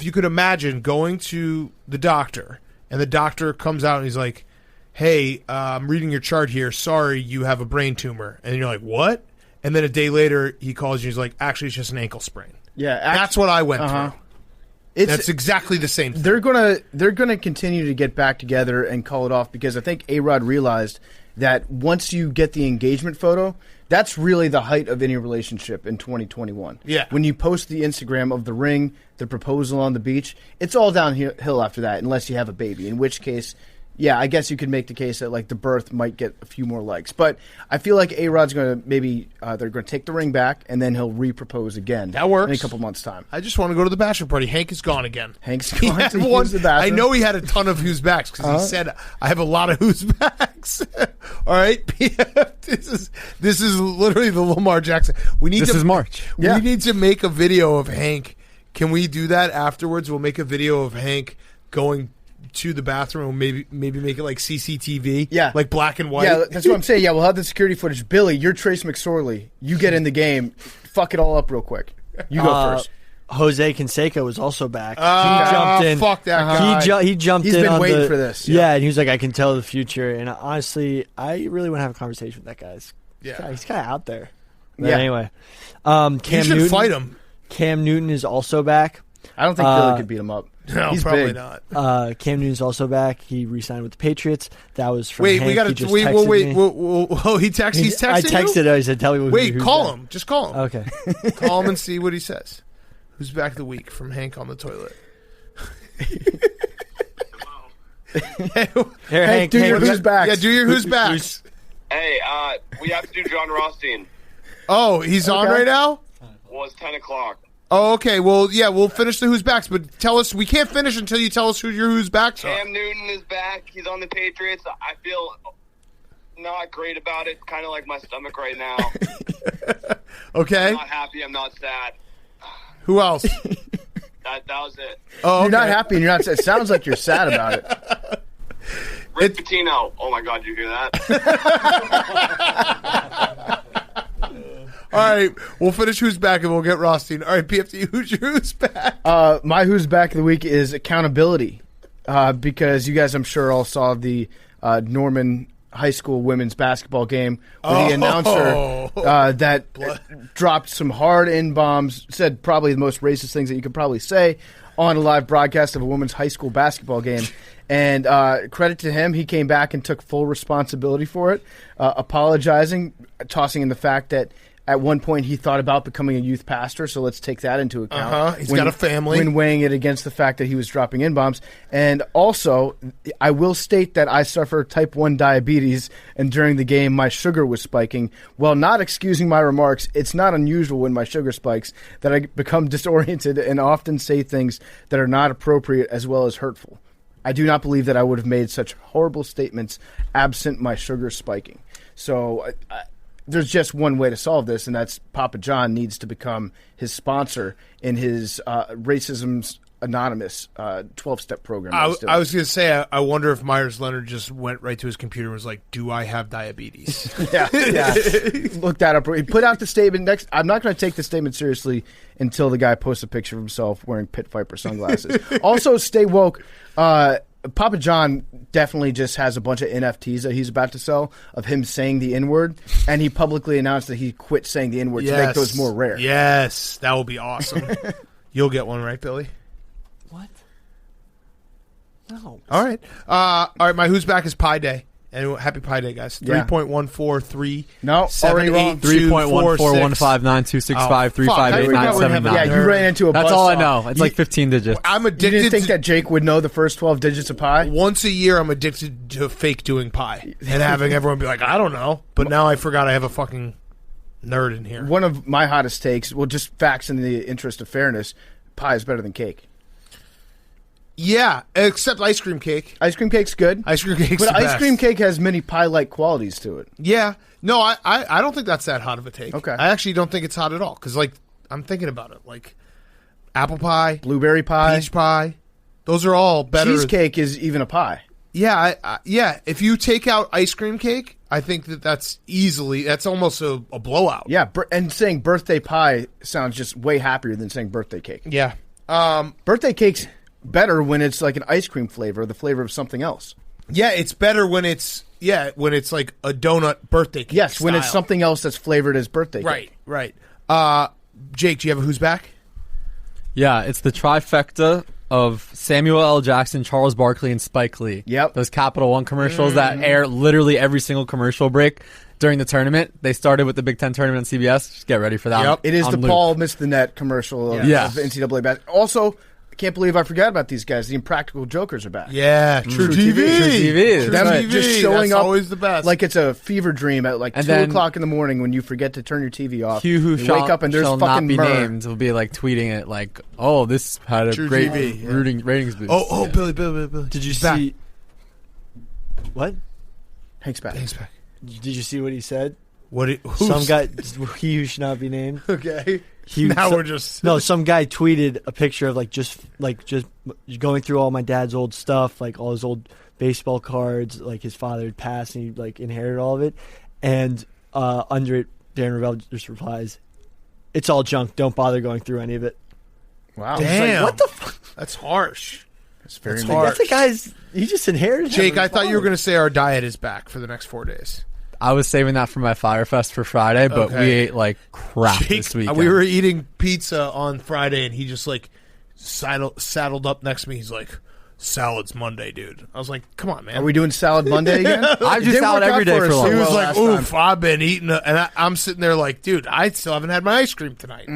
you could imagine going to the doctor and the doctor comes out and he's like, hey, I'm reading your chart here. Sorry, you have a brain tumor. And you're like, what? And then a day later, he calls you. He's like, actually, it's just an ankle sprain. Yeah. That's what I went Uh-huh. through. It's, That's exactly the same thing. they're gonna continue to get back together and call it off because I think A-Rod realized that once you get the engagement photo, that's really the height of any relationship in 2021. Yeah. When you post the Instagram of the ring, the proposal on the beach, it's all downhill after that unless you have a baby, in which case, yeah, I guess you could make the case that like the birth might get a few more likes. But I feel like A-Rod's going to maybe they're going to take the ring back and then he'll re-propose again. That works. In a couple months' time. I just want to go to the bachelor party. Hank is gone again. Hank's He going had to one- use the bathroom. I know he had a ton of who's backs because he said I have a lot of who's backs. All right, this is literally the Lamar Jackson. This is March. We Yeah. need to make a video of Hank. Can we do that afterwards? We'll make a video of Hank going to the bathroom. Maybe make it like CCTV. Yeah. like black and white. Yeah, that's what I'm saying. Yeah, we'll have the security footage. Billy, you're Trace McSorley. You get in the game. Fuck it all up real quick. You go first. Jose Canseco was also back. Ah, He jumped in. fuck that guy. He jumped He's in been on waiting the- for this. Yeah, and he was like, I can tell the future. And honestly, I really want to have a conversation with that guy. Yeah. He's kind of out there. But Yeah. anyway. You Cam should Newton, fight him. Cam Newton is also back. I don't think Philly could beat him up. No, He's probably big. not. Cam Newton's also back. He re-signed with the Patriots. That was from Wait, Hank. we got He to just wait. texted Wait, me. he's texting. I texted him. I said, "Tell me." Wait, who's call back. him. Just call him. Okay. Call him and see what he says. Who's back of the week from Hank on the toilet? Here, Hank. do your Hank, who's back. Yeah, do your who's back. Hey, we have to do Jon Rothstein. Oh, he's on right now? Well, it's 10 o'clock. Oh, okay. Well, yeah, we'll finish the who's backs, but tell us. We can't finish until you tell us who your who's backs are. Cam Newton is back. He's on the Patriots. I feel not great about it. Kind of like my stomach right now. Okay. I'm not happy. I'm not sad. Who else? That was it. Oh, You're not okay. happy and you're not. It sounds like you're sad about it. Rick Pitino. Oh, my God. Did you hear that? All right, we'll finish who's back and we'll get Rothstein. All right, PFT, who's your who's back? My who's back of the week is accountability, because you guys, I'm sure, all saw the Norman High School women's basketball game where the announcer that dropped some hard in-bombs, said probably the most racist things that you could probably say on a live broadcast of a women's high school basketball game. And credit to him, he came back and took full responsibility for it, apologizing, tossing in the fact that at one point he thought about becoming a youth pastor, so let's take that into account. He's got a family. When weighing it against the fact that he was dropping in-bombs. And also, I will state that I suffer type 1 diabetes, and during the game my sugar was spiking. While not excusing my remarks, it's not unusual when my sugar spikes that I become disoriented and often say things that are not appropriate as well as hurtful. I do not believe that I would have made such horrible statements absent my sugar spiking. So there's just one way to solve this, and that's Papa John needs to become his sponsor in his Racism's Anonymous 12-step program. I was going to say, I wonder if Myers Leonard just went right to his computer and was like, do I have diabetes? yeah. Look that up. He put out the statement. Next, I'm not going to take the statement seriously until the guy posts a picture of himself wearing Pit Viper sunglasses. Also, stay woke. Papa John definitely just has a bunch of NFTs that he's about to sell of him saying the N-word, and he publicly announced that he quit saying the N-word to make those more rare. Yes, that will be awesome. You'll get one, right, Billy? What? No. All right. My who's back is Pi Day. And happy Pi Day, guys. Yeah. 3.143. No, already wrong. 3.1415926535897. Yeah, you ran into a That's buzzsaw. all I know. It's like 15 digits. I'm You addicted didn't think to that Jake would know the first 12 digits of pi? once a year I'm addicted to fake doing pi and having everyone be like, I don't know. But now I forgot I have a fucking nerd in here. One of my hottest takes, well, just facts in the interest of fairness, pie is better than cake. Yeah, except ice cream cake. Ice cream cake's good. Ice cream cake's But the ice best. cream cake has many pie-like qualities to it. Yeah. No, I don't think that's that hot of a take. Okay. I actually don't think it's hot at all. Because, like, I'm thinking about it. Like, apple pie, Blueberry pie. peach pie. Those are all better. Cheesecake is even a pie. Yeah, yeah. If you take out ice cream cake, I think that's almost a blowout. Yeah, and saying birthday pie sounds just way happier than saying birthday cake. Yeah. Birthday cake's better when it's like an ice cream flavor, the flavor of something else. Yeah, it's better when it's like a donut birthday cake. Yes, when it's style. something else that's flavored as birthday cake. Right. Jake, do you have a who's back? Yeah, it's the trifecta of Samuel L. Jackson, Charles Barkley, and Spike Lee. Yep. Those Capital One commercials that air literally every single commercial break during the tournament. They started with the Big Ten tournament on CBS. Just get ready for that. Yep. It is on the loop. Paul missed the net commercial of Yes. NCAA basketball. Also, I can't believe I forgot about these guys. The Impractical Jokers are back. Yeah, True TV. True TV. True Them TV. just showing That's up always the best. like it's a fever dream at like And 2 then- o'clock in the morning when you forget to turn your TV off. Hugh, who You shall, wake up and there's shall fucking not be myrrh. named, will be like tweeting it like, "Oh, this had a True great TV, yeah. ratings boost." Oh, Yeah. Billy. Did you He's back. see? What? Hank's back. Thanks, back. Did you see what he said? Who's Some guy, he who should not be named. Okay. He, Now some- we're just No, some guy tweeted a picture of just going through all my dad's old stuff, like all his old baseball cards, like his father had passed and he like inherited all of it. And under it, Darren Ravel just replies, "It's all junk. Don't bother going through any of it." Wow. Damn. What the fuck? That's harsh. That's very That's nice. hard. That's the guy's. He just inherited. Jake, having I thought you were followed. going to say our diet is back for the next 4 days. I was saving that for my Firefest for Friday, but Okay. we ate like crap Jake, this weekend. we were eating pizza on Friday, and he just like saddled up next to me. He's like, "Salad's Monday, dude." I was like, "Come on, man." Are we doing salad Monday again? I do Didn't salad work out every day us for so lunch. He was well like, last "Oof, time. I've been eating," and I'm sitting there like, "Dude, I still haven't had my ice cream tonight."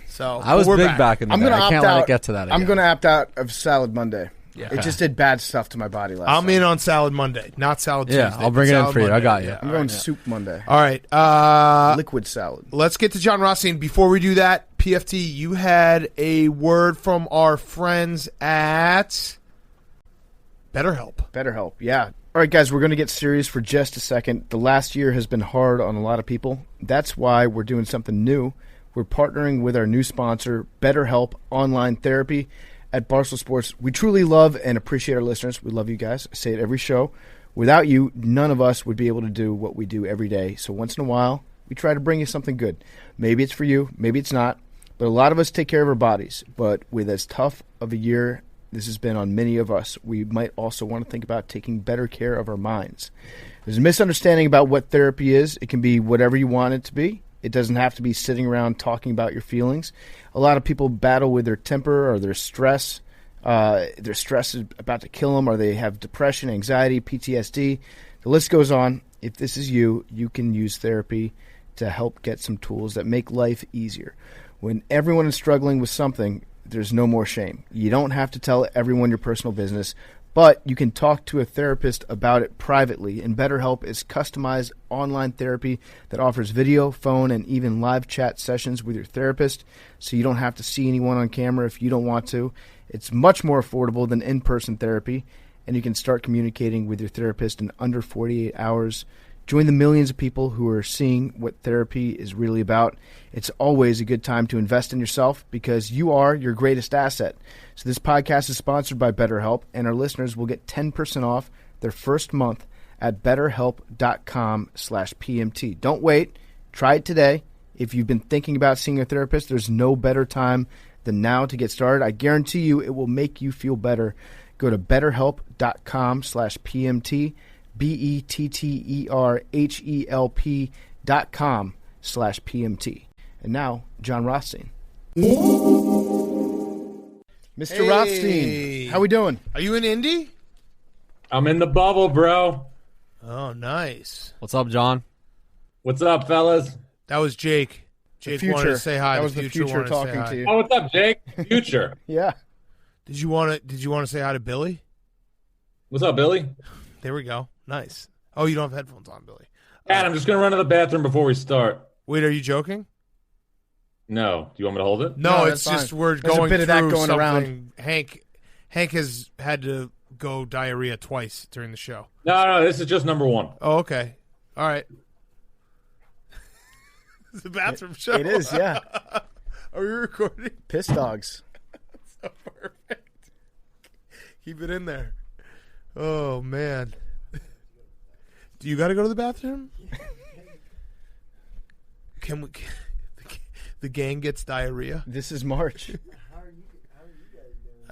So I was we're big back in the I'm day. gonna I opt can't out. let it get to that again. I'm going to opt out of salad Monday. Yeah. It just did bad stuff to my body last I'm time. in on Salad Monday, not Salad Tuesday. Yeah, I'll bring it in Salad for you. I Monday. got you. Yeah. I'm going soup Monday. All right. Liquid salad. Let's get to Jon Rothstein. Before we do that, PFT, you had a word from our friends at BetterHelp. BetterHelp, yeah. All right, guys, we're going to get serious for just a second. The last year has been hard on a lot of people. That's why we're doing something new. We're partnering with our new sponsor, BetterHelp Online Therapy at Barstool Sports. We truly love and appreciate our listeners. We love you guys. I say it every show. Without you, none of us would be able to do what we do every day. So once in a while, we try to bring you something good. Maybe it's for you, maybe it's not. But a lot of us take care of our bodies. But with as tough of a year this has been on many of us, we might also want to think about taking better care of our minds. There's a misunderstanding about what therapy is. It can be whatever you want it to be. It doesn't have to be sitting around talking about your feelings. A lot of people battle with their temper or their stress. Their stress is about to kill them, or they have depression, anxiety, PTSD. The list goes on. If this is you, you can use therapy to help get some tools that make life easier. When everyone is struggling with something, there's no more shame. You don't have to tell everyone your personal business, but you can talk to a therapist about it privately, and BetterHelp is customized online therapy that offers video, phone, and even live chat sessions with your therapist, so you don't have to see anyone on camera if you don't want to. It's much more affordable than in-person therapy, and you can start communicating with your therapist in under 48 hours. Join the millions of people who are seeing what therapy is really about. It's always a good time to invest in yourself because you are your greatest asset. So this podcast is sponsored by BetterHelp, and our listeners will get 10% off their first month at betterhelp.com/PMT. Don't wait. Try it today. If you've been thinking about seeing a therapist, there's no better time than now to get started. I guarantee you it will make you feel better. Go to betterhelp.com/PMT. BetterHelp.com/PMT. And now, Jon Rothstein. Mr. Hey. Rothstein, how we doing? Are you in Indy? I'm in the bubble, bro. Oh, nice. What's up, John? What's up, fellas? That was Jake. Jake wanted to say hi. That was the future wanted to say talking hi. to you. Oh, what's up, Jake? Future. Yeah. Did you want to say hi to Billy? What's up, Billy? There we go. Nice. Oh, you don't have headphones on, Billy. Dad, I'm just going to run to the bathroom before we start. Wait, are you joking? No. Do you want me to hold it? No, No, it's that's just fine. we're There's a going bit of that through going something. around. Hank has had to go diarrhea twice during the show. No, this is just number one. Oh, okay. All right. It's a bathroom show. It is, yeah. Are we recording? Piss dogs. So perfect. Keep it in there. Oh, man. Do you got to go to the bathroom? Can we? The gang gets diarrhea. This is March.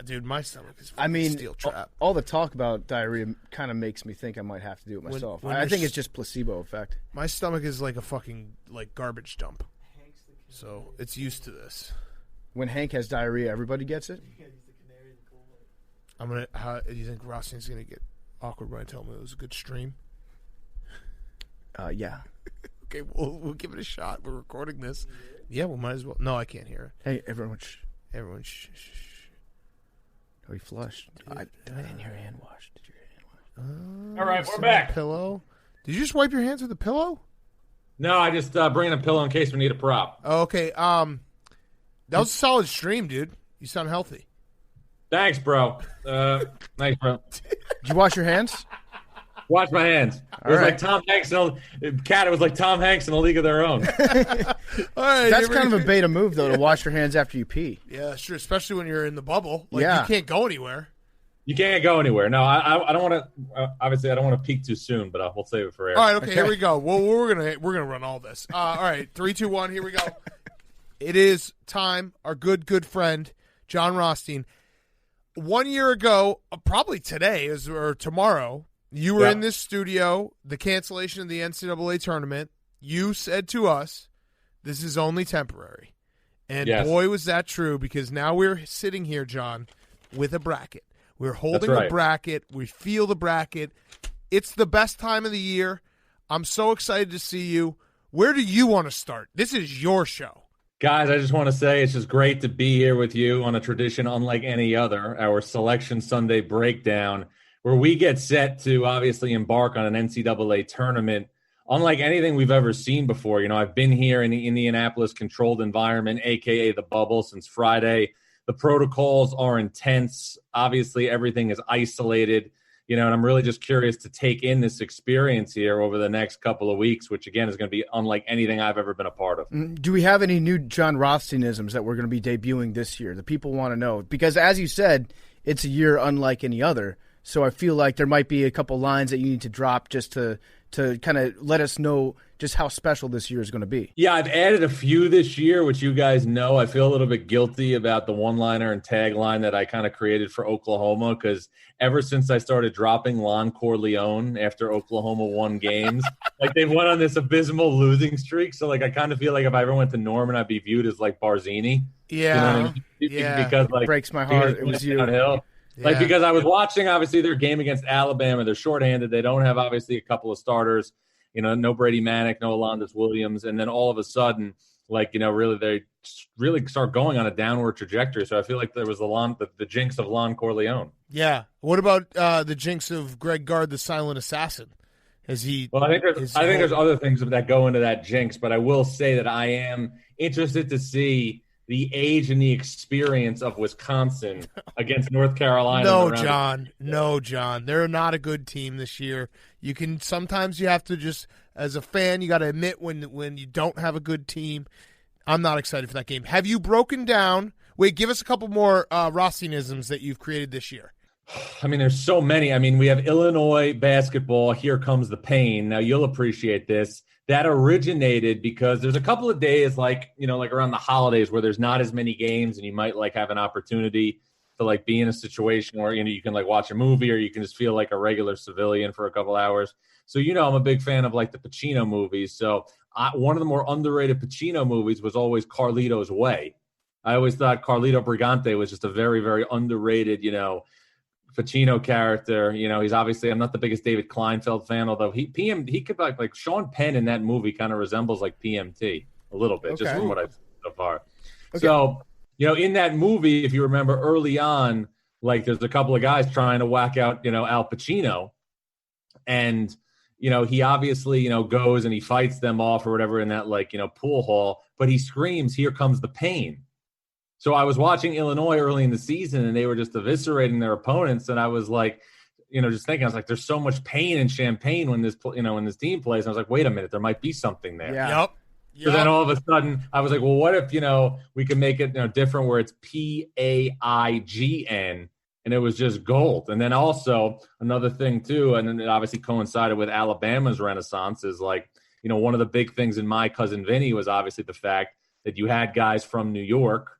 Dude, my stomach is. I mean, steel trap. all the talk about diarrhea kind of makes me think I might have to do it myself. when I you're think it's just placebo effect. My stomach is like a fucking garbage dump. So it's used to this. When Hank has diarrhea, everybody gets it? How do you think Rothstein's gonna get awkward when I tell him it was a good stream? Yeah. Okay, we'll give it a shot. We're recording this. Yeah, we might as well. No, I can't hear it. Hey, everyone, shh. Everyone, shh, shh, shh. Oh, he flushed. I didn't hear hand wash. Did you hear hand wash? All right, we're Sit on back. the pillow. Did you just wipe your hands with a pillow? No, I just bring in a pillow in case we need a prop. Oh, okay. That was a solid stream, dude. You sound healthy. Thanks, bro. Thanks, bro. Did you wash your hands? Wash my hands. It was right. like Tom Hanks it was like Tom Hanks in A League of Their Own. All right. That's kind of a beta move, though, to wash your hands after you pee. Yeah, sure. Especially when you're in the bubble. Yeah. You can't go anywhere. You can't go anywhere. No, I don't want to. Obviously, I don't want to peak too soon, but we'll save it for air. All right. Okay. Here we go. Well, we're gonna run all this. All right. 3, 2, 1. Here we go. It is time. Our good friend Jon Rothstein. 1 year ago, probably today or tomorrow, you were in this studio. The cancellation of the NCAA tournament. You said to us, "This is only temporary," And Yes. boy, was that true, because now we're sitting here, John, with a bracket. We're holding That's right. a bracket. We feel the bracket. It's the best time of the year. I'm so excited to see you. Where do you want to start? This is your show. Guys, I just want to say it's just great to be here with you on a tradition unlike any other, our Selection Sunday breakdown, where we get set to obviously embark on an NCAA tournament unlike anything we've ever seen before. I've been here in the Indianapolis controlled environment, a.k.a. the bubble, since Friday. The protocols are intense. Obviously, everything is isolated. And I'm really just curious to take in this experience here over the next couple of weeks, which, again, is going to be unlike anything I've ever been a part of. Do we have any new Jon Rothsteinisms that we're going to be debuting this year? The people want to know. Because, as you said, it's a year unlike any other. So I feel like there might be a couple lines that you need to drop just to kind of let us know just how special this year is going to be. Yeah, I've added a few this year, which you guys know. I feel a little bit guilty about the one-liner and tagline that I kind of created for Oklahoma, because ever since I started dropping Lon Corleone after Oklahoma won games, like they went on this abysmal losing streak. So like I kind of feel like if I ever went to Norman, I'd be viewed as like Barzini. Yeah. You know what I mean? Yeah. Because like Breaks my heart. It was you. Downhill. Like, Yeah. because I was watching, obviously, their game against Alabama. They're shorthanded. They don't have, obviously, a couple of starters. No Brady Manick, no Alondas Williams. And then all of a sudden, really they really start going on a downward trajectory. So I feel like there was the jinx of Lon Corleone. Yeah. What about the jinx of Greg Gard, the silent assassin? Well, I think there's other things that go into that jinx, but I will say that I am interested to see the age and the experience of Wisconsin against North Carolina. No, John. They're not a good team this year. Sometimes you have to just, as a fan, you got to admit when you don't have a good team. I'm not excited for that game. Have you broken down? Wait, give us a couple more Rothsteinisms that you've created this year. I mean, there's so many. I mean, we have Illinois basketball. Here comes the pain. Now you'll appreciate this. That originated because there's a couple of days like around the holidays where there's not as many games and you might have an opportunity to be in a situation where, you can watch a movie or you can just feel like a regular civilian for a couple hours. So, I'm a big fan of the Pacino movies. So one of the more underrated Pacino movies was always Carlito's Way. I always thought Carlito Brigante was just a very, very underrated, Pacino character. He's obviously, I'm not the biggest David Kleinfeld fan, although he could like Sean Penn in that movie kind of resembles PMT a little bit, just from what I've seen so far. Okay. So, in that movie, if you remember early on, there's a couple of guys trying to whack out, Al Pacino, and he obviously, goes and he fights them off or whatever in that pool hall, but he screams, "Here comes the pain." So I was watching Illinois early in the season, and they were just eviscerating their opponents, and I was just thinking, I was like, "There's so much pain in Champaign when this team plays." And I was like, "Wait a minute, there might be something there." Yeah. Yep. So then all of a sudden, I was like, "Well, what if we could make it different, where it's PAIGN, and it was just gold?" And then also another thing too, and then it obviously coincided with Alabama's renaissance, is one of the big things in My Cousin Vinny was obviously the fact that you had guys from New York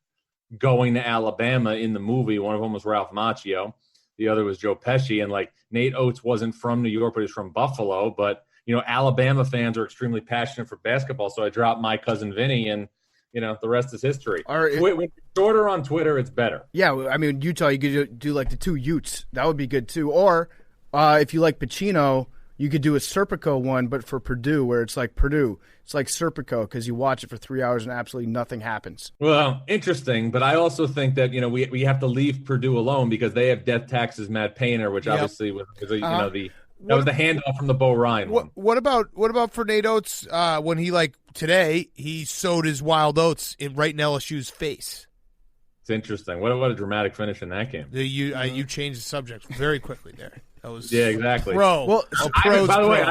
going to Alabama in the movie. One of them was Ralph Macchio. The other was Joe Pesci. And Nate Oates wasn't from New York, but he's from Buffalo. But, Alabama fans are extremely passionate for basketball. So I dropped My Cousin Vinny, and, the rest is history. When it's shorter on Twitter, it's better. Yeah, I mean, Utah, you could do the two Utes. That would be good too. Or if you like Pacino, you could do a Serpico one, but for Purdue, where it's like Purdue. It's like Serpico because you watch it for 3 hours and absolutely nothing happens. Well, interesting, but I also think that we have to leave Purdue alone because they have Death Taxes Matt Painter, which obviously was was the handoff from the Bo Ryan one. What about for Nate Oates when he today he sowed his wild oats right in LSU's face? It's interesting. What a dramatic finish in that game. You changed the subject very quickly there. That was exactly. By the way,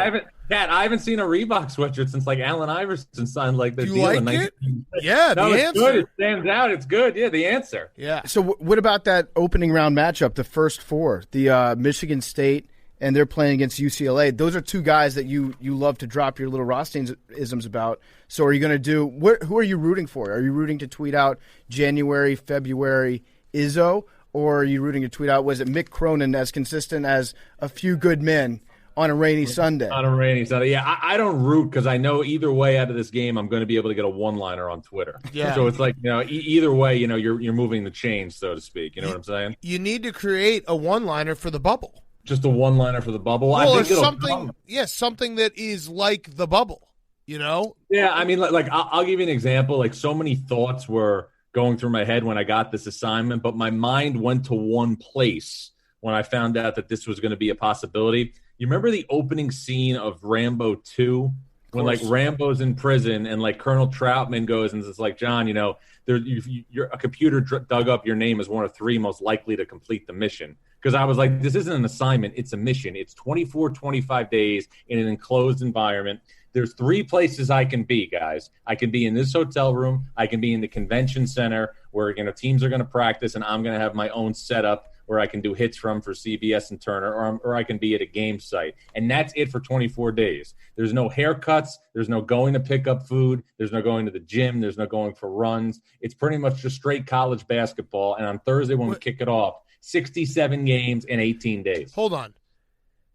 I haven't seen a Reebok sweatshirt since Allen Iverson signed their deal in 19. Yeah, no, the it's answer. Good. It stands out. It's good. Yeah, the answer. Yeah. So what about that opening round matchup, the first four, the Michigan State, and they're playing against UCLA? Those are two guys that you love to drop your little Rothstein-isms about. So are you going to do who are you rooting for? Are you rooting to tweet out January, February Izzo? Or are you rooting to tweet out, was it Mick Cronin as consistent as a few good men on a rainy Sunday. On a rainy Sunday. Yeah, I don't root because I know either way out of this game, I'm going to be able to get a one-liner on Twitter. Yeah. So it's like, either way, you're moving the chains, so to speak. You know what I'm saying? You need to create a one-liner for the bubble. Just a one-liner for the bubble. Well, I think something that is like the bubble, Yeah, I mean, like I'll give you an example. Like, so many thoughts were going through my head when I got this assignment, but my mind went to one place when I found out that this was going to be a possibility. You remember the opening scene of Rambo 2? When, like, Rambo's in prison and, like, Colonel Troutman goes and it's like, John, a computer dug up your name as one of 3 most likely to complete the mission. Because I was like, this isn't an assignment, it's a mission. It's 25 days in an enclosed environment. There's 3 places I can be, guys. I can be in this hotel room. I can be in the convention center where, teams are going to practice and I'm going to have my own setup where I can do hits for CBS and Turner, or I can be at a game site. And that's it for 24 days. There's no haircuts. There's no going to pick up food. There's no going to the gym. There's no going for runs. It's pretty much just straight college basketball. And on Thursday when we kick it off, 67 games in 18 days. Hold on.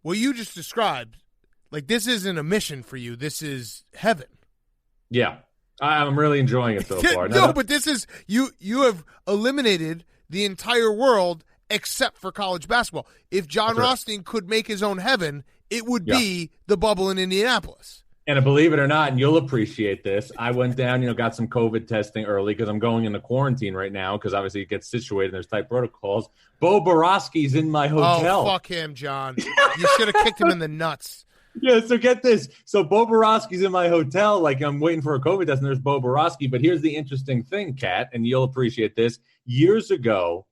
What you just described, like, this isn't a mission for you. This is heaven. Yeah. I'm really enjoying it so far. But this is you have eliminated the entire world except for college basketball. If Jon Rothstein could make his own heaven, it would be the bubble in Indianapolis. And believe it or not, and you'll appreciate this, I went down, got some COVID testing early because I'm going into quarantine right now because obviously it gets situated and there's tight protocols. Bo Borowski's in my hotel. Oh, fuck him, John. You should have kicked him in the nuts. Yeah, so get this. So Bo Borowski's in my hotel. Like, I'm waiting for a COVID test, and there's Bo Borowski. But here's the interesting thing, Kat, and you'll appreciate this. Years ago,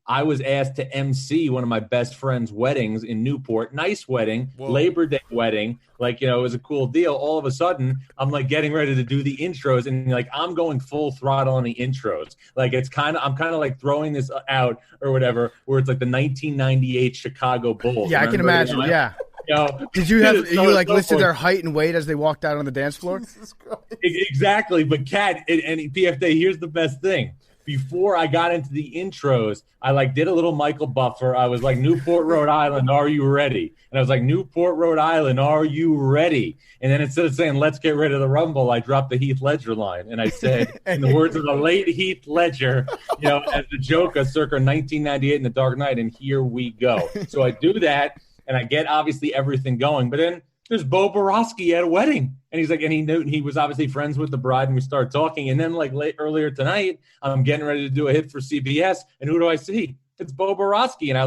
I was asked to MC one of my best friend's weddings in Newport. Nice wedding, Labor Day wedding. Like, it was a cool deal. All of a sudden, I'm like getting ready to do the intros, and like I'm going full throttle on the intros. Like, I'm kind of like throwing this out or whatever, where it's like the 1998 Chicago Bulls. Yeah, I can imagine. Yeah. Did you have listed their height and weight as they walked out on the dance floor? Exactly. But Kat and PFD, here's the best thing. Before I got into the intros, I did a little Michael Buffer. I was like, Newport, Rhode Island, are you ready? And I was like, Newport, Rhode Island, are you ready? And then instead of saying, let's get rid of the Rumble, I dropped the Heath Ledger line. And I said, in the words of the late Heath Ledger, as the Joker circa 1998 in The Dark Knight, and here we go. So I do that, and I get obviously everything going. But then there's Bo Borowski at a wedding. And he's like, and he was obviously friends with the bride, and we start talking. And then earlier tonight, I'm getting ready to do a hit for CBS. And who do I see? It's Bo Borowski. And I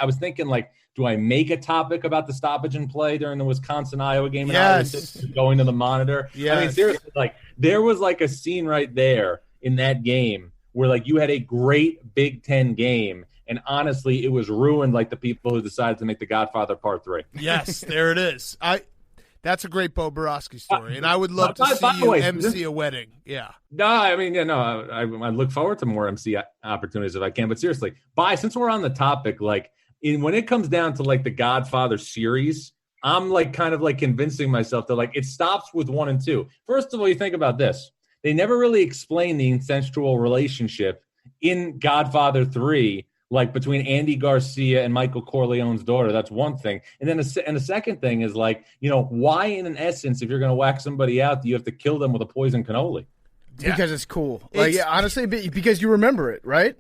was thinking, do I make a topic about the stoppage and play during the Wisconsin-Iowa game? And Yes. Going to the monitor. Yes. I mean, seriously, there was a scene right there in that game where you had a great Big Ten game. And honestly, it was ruined the people who decided to make The Godfather Part 3. Yes, there it is. That's a great Bo Borowski story, and I would love to see you MC a wedding. Yeah. No, I mean, I look forward to more MC opportunities if I can. But seriously, since we're on the topic, when it comes down to the Godfather series, I'm kind of convincing myself that it stops with 1 and 2. First of all, you think about this. They never really explain the incestual relationship in Godfather 3. Between Andy Garcia and Michael Corleone's daughter. That's one thing. And then the second thing is why in an essence, if you're going to whack somebody out, do you have to kill them with a poison cannoli? Yeah. Because it's cool. Honestly, because you remember it, right?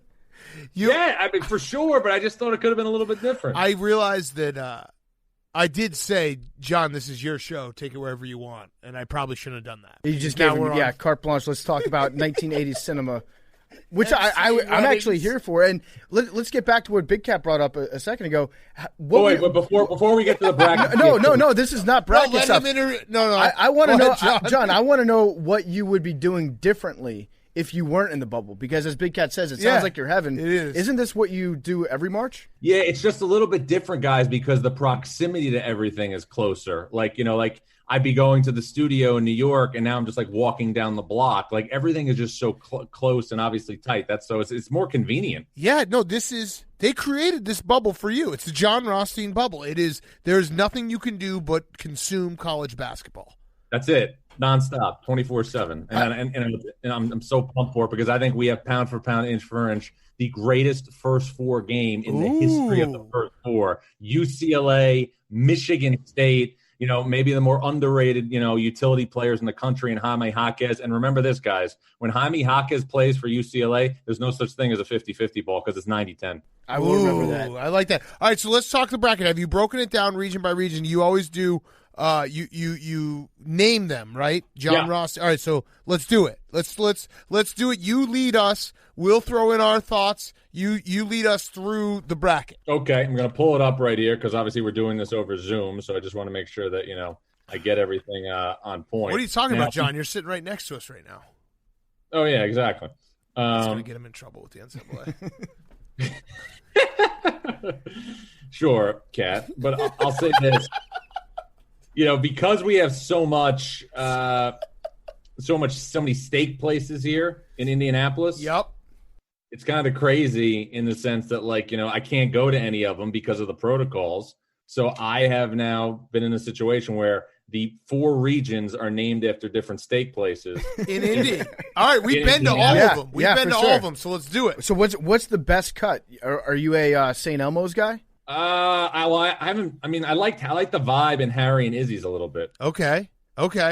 Yeah, I mean, for sure, but I just thought it could have been a little bit different. I realized that I did say, John, this is your show. Take it wherever you want. And I probably shouldn't have done that. You just gave him, carte blanche. Let's talk about 1980s cinema. Which I'm actually here for. And let's get back to what Big Cat brought up a second ago. Wait, before we get to the bracket. No, this is not bracket stuff. I want to know, John, I want to know what you would be doing differently if you weren't in the bubble. Because as Big Cat says, it sounds like you're heaven. It is. Isn't this what you do every March? Yeah, it's just a little bit different, guys, because the proximity to everything is closer. I'd be going to the studio in New York, and now I'm just walking down the block. Everything is just so close and obviously tight. It's more convenient. Yeah, no, they created this bubble for you. It's the Jon Rothstein bubble. There's nothing you can do but consume college basketball. That's it. Nonstop, 24/7. And I'm so pumped for it because I think we have pound for pound, inch for inch, the greatest first four game in the history of the first four. UCLA, Michigan State, maybe the more underrated, utility players in the country, and Jaime Jaquez. And remember this, guys, when Jaime Jaquez plays for UCLA, there's no such thing as a 50-50 ball because it's 90-10. I will remember that. I like that. All right, so let's talk the bracket. Have you broken it down region by region? You always do. You name them, right? Jon Rothstein. All right, so let's do it. Let's do it. You lead us. We'll throw in our thoughts. You lead us through the bracket. Okay, I'm going to pull it up right here because obviously we're doing this over Zoom, so I just want to make sure that I get everything on point. What are you talking about, John? You're sitting right next to us right now. Oh yeah, exactly. That's going to get him in trouble with the NCAA. Sure, Kat, but I'll say this. Because we have so many steak places here in Indianapolis. Yep. It's kind of crazy in the sense that, I can't go to any of them because of the protocols. So I have now been in a situation where the 4 regions are named after different steak places. In Indy. All right, we've been to all of them. We've been to all of them, so let's do it. So what's the best cut? Are you a St. Elmo's guy? I haven't. I mean, I like the vibe in Harry and Izzy's a little bit. Okay.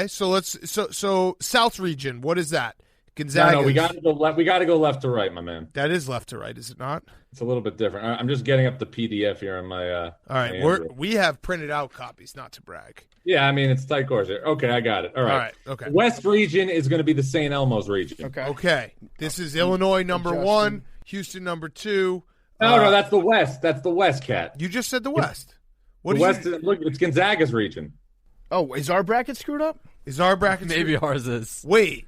So so South region. What is that? Gonzaga. No, we got to go left. We got to go left to right, my man. That is left to right, is it not? It's a little bit different. I'm just getting up the PDF here on my. All right, we have printed out copies, not to brag. Yeah, I mean it's tight course here. Okay, I got it. All right. Okay. West region is going to be the St. Elmo's region. Okay. This is Illinois number 1, Houston number 2. No, that's the West. That's the West, Cat. You just said the West. What the West? Look, it's Gonzaga's region. Oh, is our bracket screwed up? Is our bracket Maybe ours is. Wait.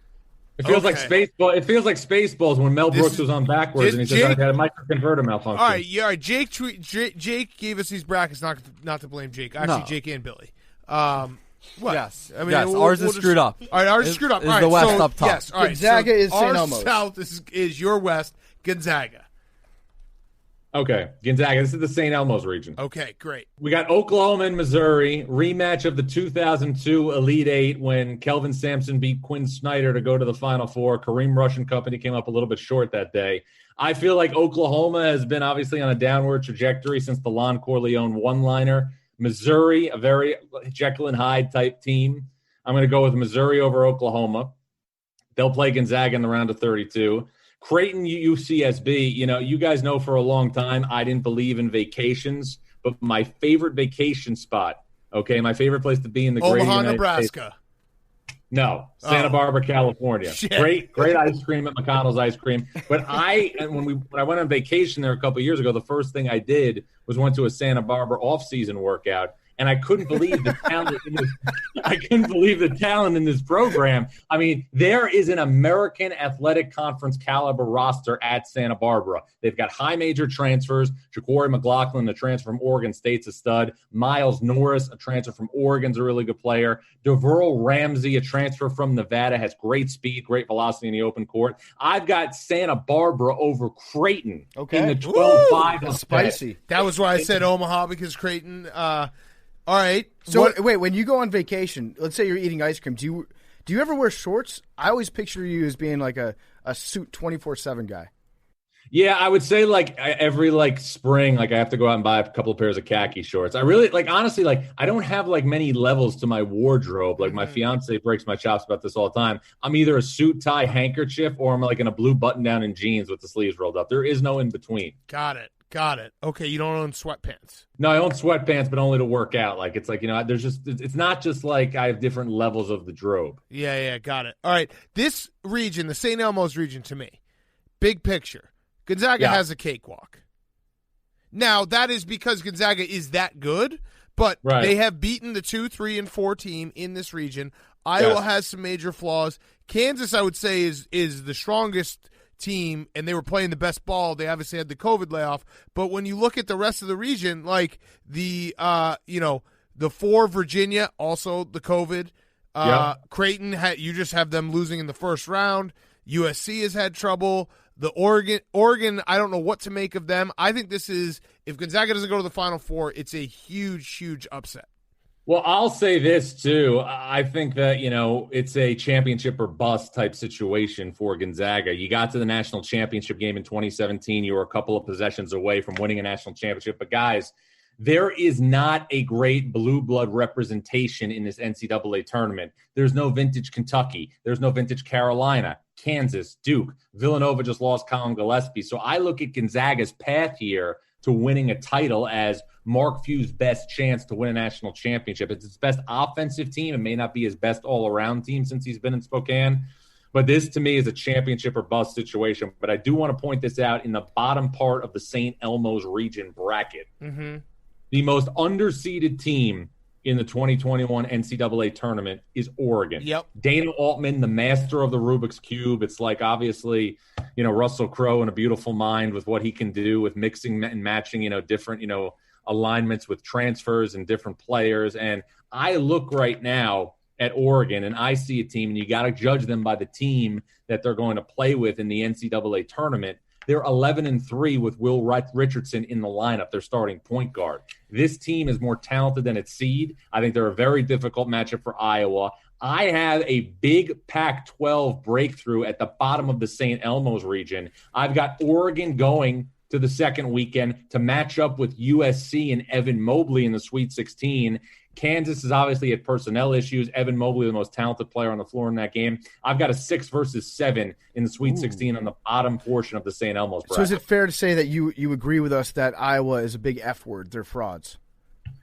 It feels like Spaceball. It feels like Spaceballs when Mel Brooks was on backwards and he said, "I had a microconverter malfunction." All right. Jake gave us these brackets. Not to blame Jake. Actually, Jake and Billy. What? Yes. I mean, yes. Ours is screwed up. All right, ours is screwed up. Is all right, the West so, up top? Yes. All right. Gonzaga is St. Elmo's. South is your West. Gonzaga. Okay, Gonzaga. This is the St. Elmo's region. Okay, great. We got Oklahoma and Missouri, rematch of the 2002 Elite Eight when Kelvin Sampson beat Quinn Snyder to go to the Final Four. Kareem Rush and company came up a little bit short that day. I feel like Oklahoma has been obviously on a downward trajectory since the Lon Corleone one-liner. Missouri, a very Jekyll and Hyde type team. I'm going to go with Missouri over Oklahoma. They'll play Gonzaga in the round of 32. Creighton, UCSB, you guys know for a long time I didn't believe in vacations, but my favorite vacation spot, my favorte place to be in the great Omaha, United Nebraska. States. No, Santa Barbara, California. Shit. Great ice cream at McConnell's Ice Cream. But when I went on vacation there a couple of years ago, the first thing I did was went to a Santa Barbara off-season workout. And I couldn't believe the talent in this program. I mean, there is an American Athletic Conference caliber roster at Santa Barbara. They've got high major transfers. Ja'Cory McLaughlin, a transfer from Oregon State's a stud. Miles Norris, a transfer from Oregon's a really good player. Deverl Ramsey, a transfer from Nevada, has great speed, great velocity in the open court. I've got Santa Barbara over Creighton in the 12-5. That's spicy. That was why I said Omaha, because Creighton all right. So wait, when you go on vacation, let's say you're eating ice cream, do you ever wear shorts? I always picture you as being like a suit 24/7 guy. Yeah, I would say every spring, I have to go out and buy a couple of pairs of khaki shorts. I really honestly, I don't have many levels to my wardrobe. My fiance breaks my chops about this all the time. I'm either a suit, tie, handkerchief, or I'm in a blue button down and jeans with the sleeves rolled up. There is no in between. Got it. Okay, you don't own sweatpants. No, I own sweatpants, but only to work out. It's not just I have different levels of the drobe. Yeah, got it. All right, this region, the St. Elmo's region, to me, big picture, Gonzaga has a cakewalk. Now, that is because Gonzaga is that good, but they have beaten the 2, 3, and 4 team in this region. Iowa has some major flaws. Kansas, I would say, is the strongest team, and they were playing the best ball. They obviously had the COVID layoff, but when you look at the rest of the region, the 4 Virginia, also the COVID. Creighton, you just have them losing in the first round. USC has had trouble. The Oregon, I don't know what to make of them. I think this is, if Gonzaga doesn't go to the Final Four, it's a huge, huge upset. Well, I'll say this too. I think that, it's a championship or bust type situation for Gonzaga. You got to the national championship game in 2017. You were a couple of possessions away from winning a national championship. But guys, there is not a great blue blood representation in this NCAA tournament. There's no vintage Kentucky. There's no vintage Carolina, Kansas, Duke. Villanova just lost Colin Gillespie. So I look at Gonzaga's path here to winning a title as Mark Few's best chance to win a national championship. It's his best offensive team. It may not be his best all-around team since he's been in Spokane. But this, to me, is a championship or bust situation. But I do want to point this out in the bottom part of the St. Elmo's region bracket. Mm-hmm. The most underseeded team in the 2021 NCAA tournament is Oregon. Yep. Dana Altman, the master of the Rubik's Cube. It's like, obviously, Russell Crowe in A Beautiful Mind with what he can do with mixing and matching, different, alignments with transfers and different players. And I look right now at Oregon and I see a team, and you got to judge them by the team that they're going to play with in the NCAA tournament. They're 11-3 with Will Richardson in the lineup. They're starting point guard. This team is more talented than its seed. I think they're a very difficult matchup for Iowa. I have a big Pac-12 breakthrough at the bottom of the St. Elmo's region. I've got Oregon going to the second weekend to match up with USC and Evan Mobley in the Sweet 16. Kansas is obviously had personnel issues. Evan Mobley, the most talented player on the floor in that game. I've got a 6 versus 7 in the Sweet 16 on the bottom portion of the St. Elmo's bracket. So is it fair to say that you agree with us that Iowa is a big F word? They're frauds.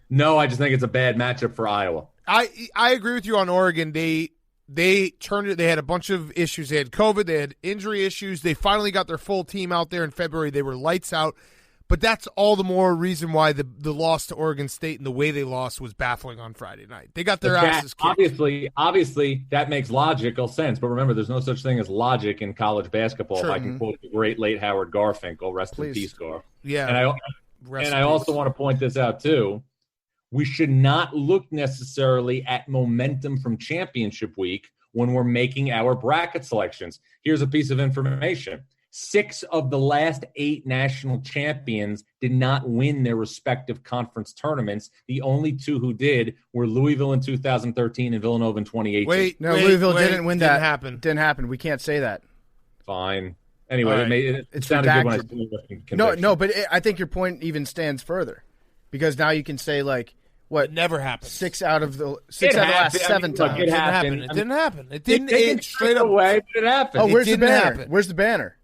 No, I just think it's a bad matchup for Iowa. I agree with you on Oregon. They turned it. They had a bunch of issues. They had COVID. They had injury issues. They finally got their full team out there in February. They were lights out. But that's all the more reason why the loss to Oregon State and the way they lost was baffling on Friday night. They got their asses kicked. Obviously, that makes logical sense. But remember, there's no such thing as logic in college basketball. Sure. If I can quote the great late Howard Garfinkel, rest in peace, Gar. Yeah. And I also want to point this out, too. We should not look necessarily at momentum from championship week when we're making our bracket selections. Here's a piece of information. 6 of the last 8 national champions did not win their respective conference tournaments. The only 2 who did were Louisville in 2013 and Villanova in 2018. Louisville didn't win that. Didn't happen. We can't say that. Fine. Anyway, right. It sounded good when I said conviction. No, but I think your point even stands further because now you can say what it never happened. 6 out of the last 7 times. It didn't happen. It didn't straight up away, but it happened. Oh, where's the banner? Happen. Where's the banner?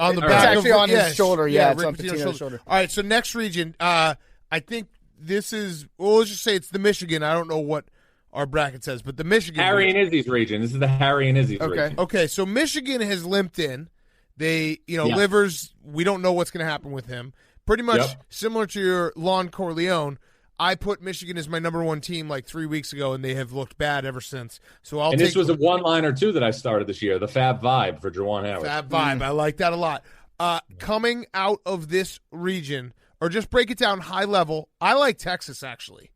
On the back. It's actually on his shoulder. Yeah, it's Rick on Pitino's shoulder. All right, so next region, I think this is, well, let's just say it's the Michigan. I don't know what our bracket says, but the Michigan. Harry and Izzy's region. This is the Harry and Izzy's region. Okay, so Michigan has limped in. They, Livers, we don't know what's going to happen with him. Pretty much similar to your Lon Corleone. I put Michigan as my number 1 team 3 weeks ago, and they have looked bad ever since. So this was a one-liner, too, that I started this year, the Fab Vibe for Juwan Howard. Fab Vibe. I like that a lot. Coming out of this region, or just break it down high level, I like Texas, actually.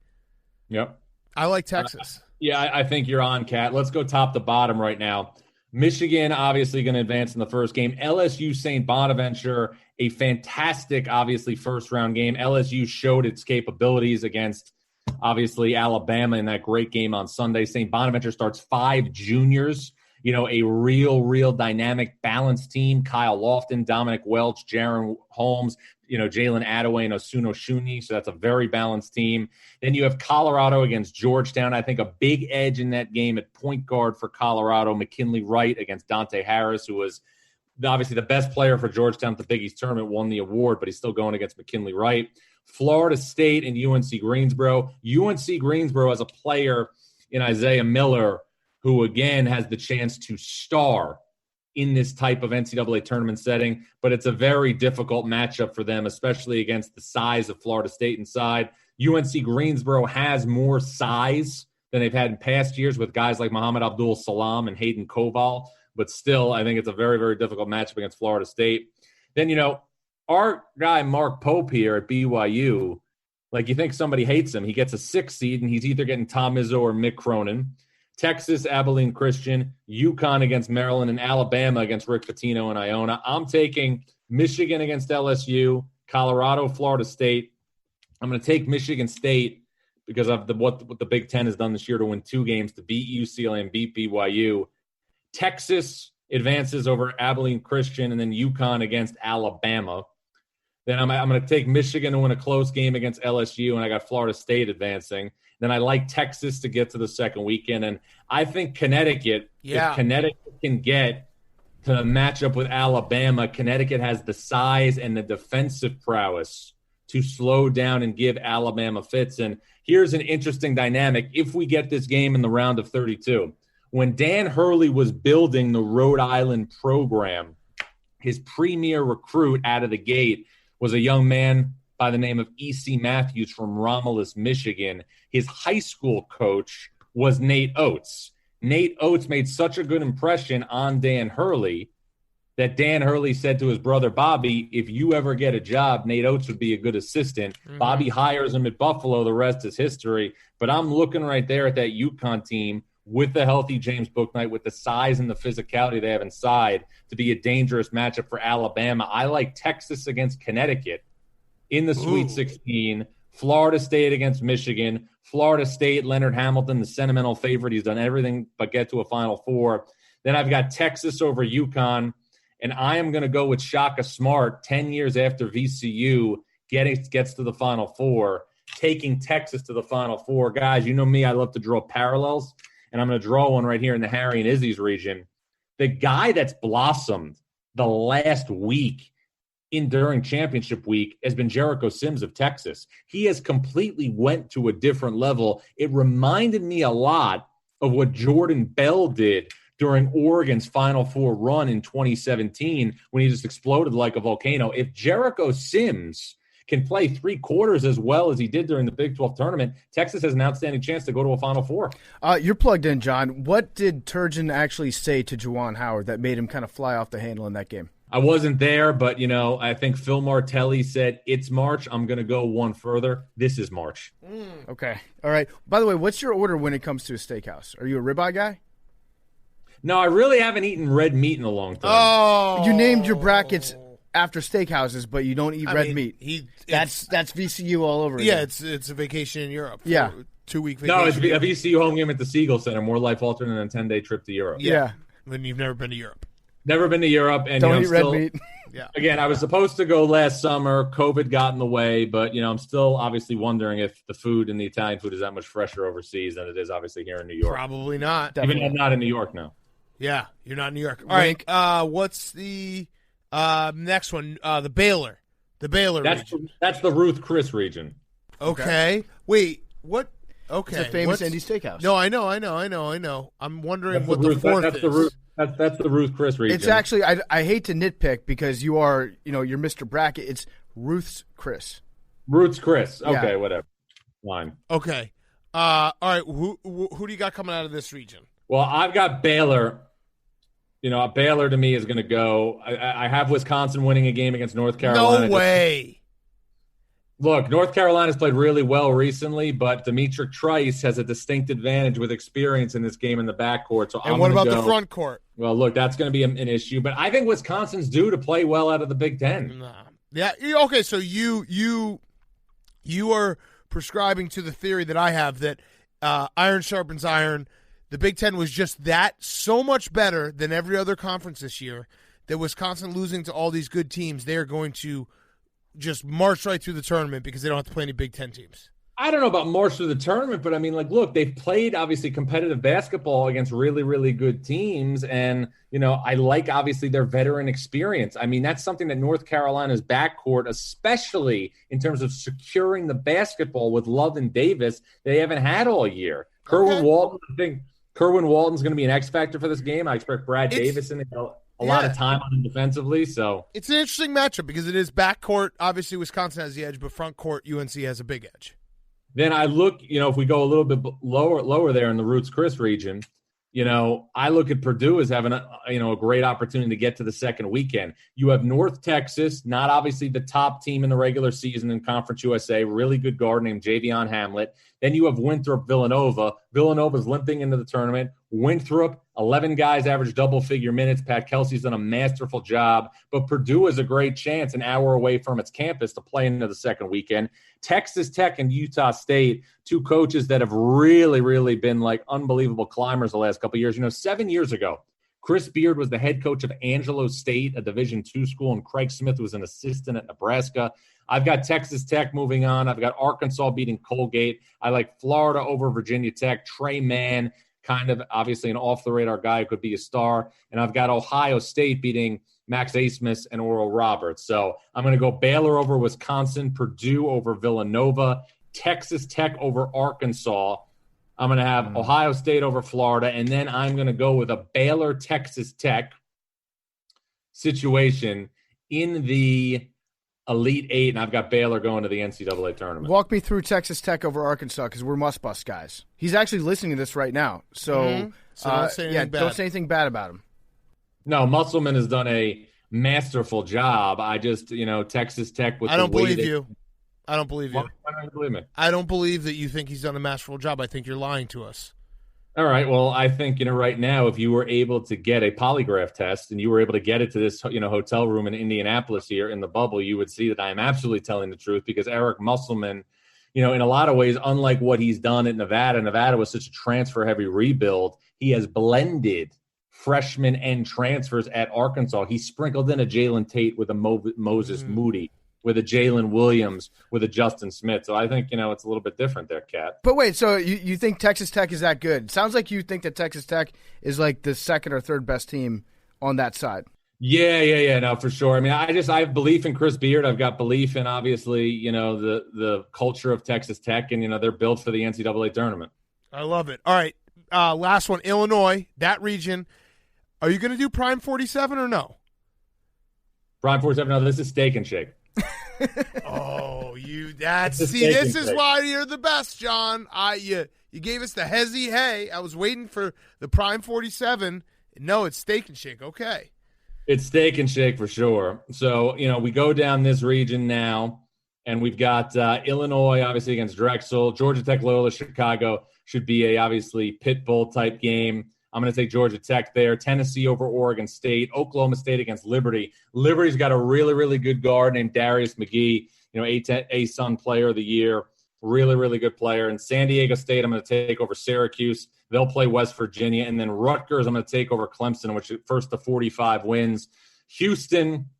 Yep. I like Texas. I think you're on, Kat. Let's go top to bottom right now. Michigan obviously going to advance in the first game. LSU St. Bonaventure, a fantastic, obviously, first-round game. LSU showed its capabilities against, obviously, Alabama in that great game on Sunday. St. Bonaventure starts 5 juniors, a real dynamic, balanced team. Kyle Lofton, Dominic Welch, Jaron Holmes, Jalen Attaway and Osuno Shuni. So that's a very balanced team. Then you have Colorado against Georgetown. I think a big edge in that game at point guard for Colorado. McKinley Wright against Dante Harris, who was obviously the best player for Georgetown at the Big East tournament, won the award, but he's still going against McKinley Wright. Florida State and UNC Greensboro. UNC Greensboro has a player in Isaiah Miller who, again, has the chance to star in this type of NCAA tournament setting, but it's a very difficult matchup for them, especially against the size of Florida State inside. UNC Greensboro has more size than they've had in past years with guys like Muhammad Abdul Salam and Hayden Koval, but still, I think it's a very, very difficult matchup against Florida State. Then, our guy Mark Pope here at BYU, you think somebody hates him. He gets a 6 seed, and he's either getting Tom Izzo or Mick Cronin. Texas, Abilene Christian, UConn against Maryland, and Alabama against Rick Pitino and Iona. I'm taking Michigan against LSU, Colorado, Florida State. I'm going to take Michigan State because of what the Big Ten has done this year to win 2 games, to beat UCLA and beat BYU. Texas advances over Abilene Christian, and then UConn against Alabama. Then I'm going to take Michigan to win a close game against LSU, and I got Florida State advancing. Then I like Texas to get to the second weekend, and I think Connecticut, if Connecticut can get to match up with Alabama, Connecticut has the size and the defensive prowess to slow down and give Alabama fits. And here's an interesting dynamic. If we get this game in the round of 32, when Dan Hurley was building the Rhode Island program, his premier recruit out of the gate was a young man by the name of E.C. Matthews from Romulus, Michigan. His high school coach was Nate Oates. Nate Oates made such a good impression on Dan Hurley that Dan Hurley said to his brother Bobby, if you ever get a job, Nate Oates would be a good assistant. Mm-hmm. Bobby hires him at Buffalo. The rest is history. But I'm looking right there at that UConn team with the healthy James Bouknight, with the size and the physicality they have inside, to be a dangerous matchup for Alabama. I like Texas against Connecticut in the Sweet 16, Florida State against Michigan. Florida State, Leonard Hamilton, the sentimental favorite. He's done everything but get to a Final Four. Then I've got Texas over UConn, and I am going to go with Shaka Smart, 10 years after VCU gets to the Final Four, taking Texas to the Final Four. Guys, you know me, I love to draw parallels, and I'm going to draw one right here in the Harry and Izzy's region. The guy that's blossomed the last week during championship week has been Jericho Sims of Texas. He has completely went to a different level. It reminded me a lot of what Jordan Bell did during Oregon's Final Four run in 2017 when he just exploded like a volcano. If Jericho Sims can play 3 quarters as well as he did during the Big 12 tournament, Texas has an outstanding chance to go to a Final Four. You're plugged in, John. What did Turgeon actually say to Juwan Howard that made him kind of fly off the handle in that game? I wasn't there, but, I think Phil Martelli said, it's March. I'm going to go one further. This is March. Okay. All right. By the way, what's your order when it comes to a steakhouse? Are you a ribeye guy? No, I really haven't eaten red meat in a long time. Oh. You named your brackets after steakhouses, but you don't eat red meat. That's VCU all over again. Yeah, it's a vacation in Europe. Yeah. 2-week vacation. No, it's a VCU home game at the Siegel Center. More life-altering than a 10-day trip to Europe. Yeah. When you've never been to Europe. Never been to Europe. And don't eat red meat. Yeah. Again, I was supposed to go last summer. COVID got in the way, but, I'm still obviously wondering if the food and the Italian food is that much fresher overseas than it is obviously here in New York. Probably not. Even though I'm not in New York now. Yeah, you're not in New York. All right, what's the next one? The Baylor. The Baylor region. That's the Ruth Chris region. Okay. Wait, what? Okay. It's a famous Indy steakhouse. No, I know. I'm wondering what the fourth is. That's the Ruth Chris region. It's actually, I hate to nitpick because you are, you're Mr. Bracket. It's Ruth's Chris. Ruth's Chris. Okay, Yeah. whatever. Fine. Okay. All right. Who do you got coming out of this region? Well, I've got Baylor. Baylor to me is going to go. I have Wisconsin winning a game against North Carolina. No way. Look, North Carolina's played really well recently, but Demetric Trice has a distinct advantage with experience in this game in the backcourt. And what about the front court? Well, look, that's going to be an issue. But I think Wisconsin's due to play well out of the Big Ten. Nah. Yeah. Okay. So you are prescribing to the theory that I have that iron sharpens iron. The Big Ten was just so much better than every other conference this year that Wisconsin losing to all these good teams, they are going to just march right through the tournament because they don't have to play any Big Ten teams. I don't know about march through the tournament, but look, they've played obviously competitive basketball against really, really good teams. And, I like obviously their veteran experience. That's something that North Carolina's backcourt, especially in terms of securing the basketball with Love and Davis, they haven't had all year. Kerwin Walton, I think Kerwin Walton's going to be an X factor for this game. I expect Brad Davis in a lot of time on him defensively. So it's an interesting matchup because it is backcourt. Obviously, Wisconsin has the edge, but front court, UNC has a big edge. Then I look, if we go a little bit lower there in the Roots Chris region, I look at Purdue as having a great opportunity to get to the second weekend. You have North Texas, not obviously the top team in the regular season in Conference USA, really good guard named Javion Hamlet. Then you have Winthrop Villanova. Villanova's limping into the tournament. Winthrop, 11 guys average double-figure minutes. Pat Kelsey's done a masterful job, but Purdue is a great chance an hour away from its campus to play into the second weekend. Texas Tech and Utah State, two coaches that have really, really been like unbelievable climbers the last couple of years. 7 years ago, Chris Beard was the head coach of Angelo State, a Division II school, and Craig Smith was an assistant at Nebraska. I've got Texas Tech moving on. I've got Arkansas beating Colgate. I like Florida over Virginia Tech. Trey Mann, kind of obviously an off-the-radar guy who could be a star. And I've got Ohio State beating Max Asmus and Oral Roberts. So I'm going to go Baylor over Wisconsin, Purdue over Villanova, Texas Tech over Arkansas. I'm going to have Ohio State over Florida, and then I'm going to go with a Baylor-Texas Tech situation in the Elite Eight, and I've got Baylor going to the NCAA tournament. Walk me through Texas Tech over Arkansas because we're must-bust guys. He's actually listening to this right now. So, don't say anything bad. Don't say anything bad about him. No, Musselman has done a masterful job. I just, Texas Tech with I don't the way believe they- you. I don't believe you. Why don't you believe me? I don't believe that you think he's done a masterful job. I think you're lying to us. All right. Well, I think, right now, if you were able to get a polygraph test and you were able to get it to this, hotel room in Indianapolis here in the bubble, you would see that I am absolutely telling the truth because Eric Musselman, in a lot of ways, unlike what he's done at Nevada, Nevada was such a transfer-heavy rebuild. He has blended freshmen and transfers at Arkansas. He sprinkled in a Jalen Tate with a Moses Moody, with a Jalen Williams, with a Justin Smith. So I think, it's a little bit different there, Kat. But wait, so you think Texas Tech is that good? Sounds like you think that Texas Tech is like the second or third best team on that side. Yeah, no, for sure. I mean, I have belief in Chris Beard. I've got belief in, obviously, the culture of Texas Tech, and, they're built for the NCAA tournament. I love it. All right, last one, Illinois, that region. Are you going to do Prime 47 or no? Prime 47, no, this is Steak and Shake. Oh, It's a see, steak this and is shake. why you're the best, John. You gave us the hezzy hey. I was waiting for the Prime 47. No, it's Steak and Shake. Okay. It's Steak and Shake for sure. So, we go down this region now, and we've got Illinois, obviously, against Drexel. Georgia Tech, Loyola, Chicago should be a, obviously, pit bull type game. I'm going to take Georgia Tech there. Tennessee over Oregon State. Oklahoma State against Liberty. Liberty's got a really, really good guard named Darius McGee, A-Sun player of the year. Really, really good player. And San Diego State, I'm going to take over Syracuse. They'll play West Virginia. And then Rutgers, I'm going to take over Clemson, which is first to 45 wins. Houston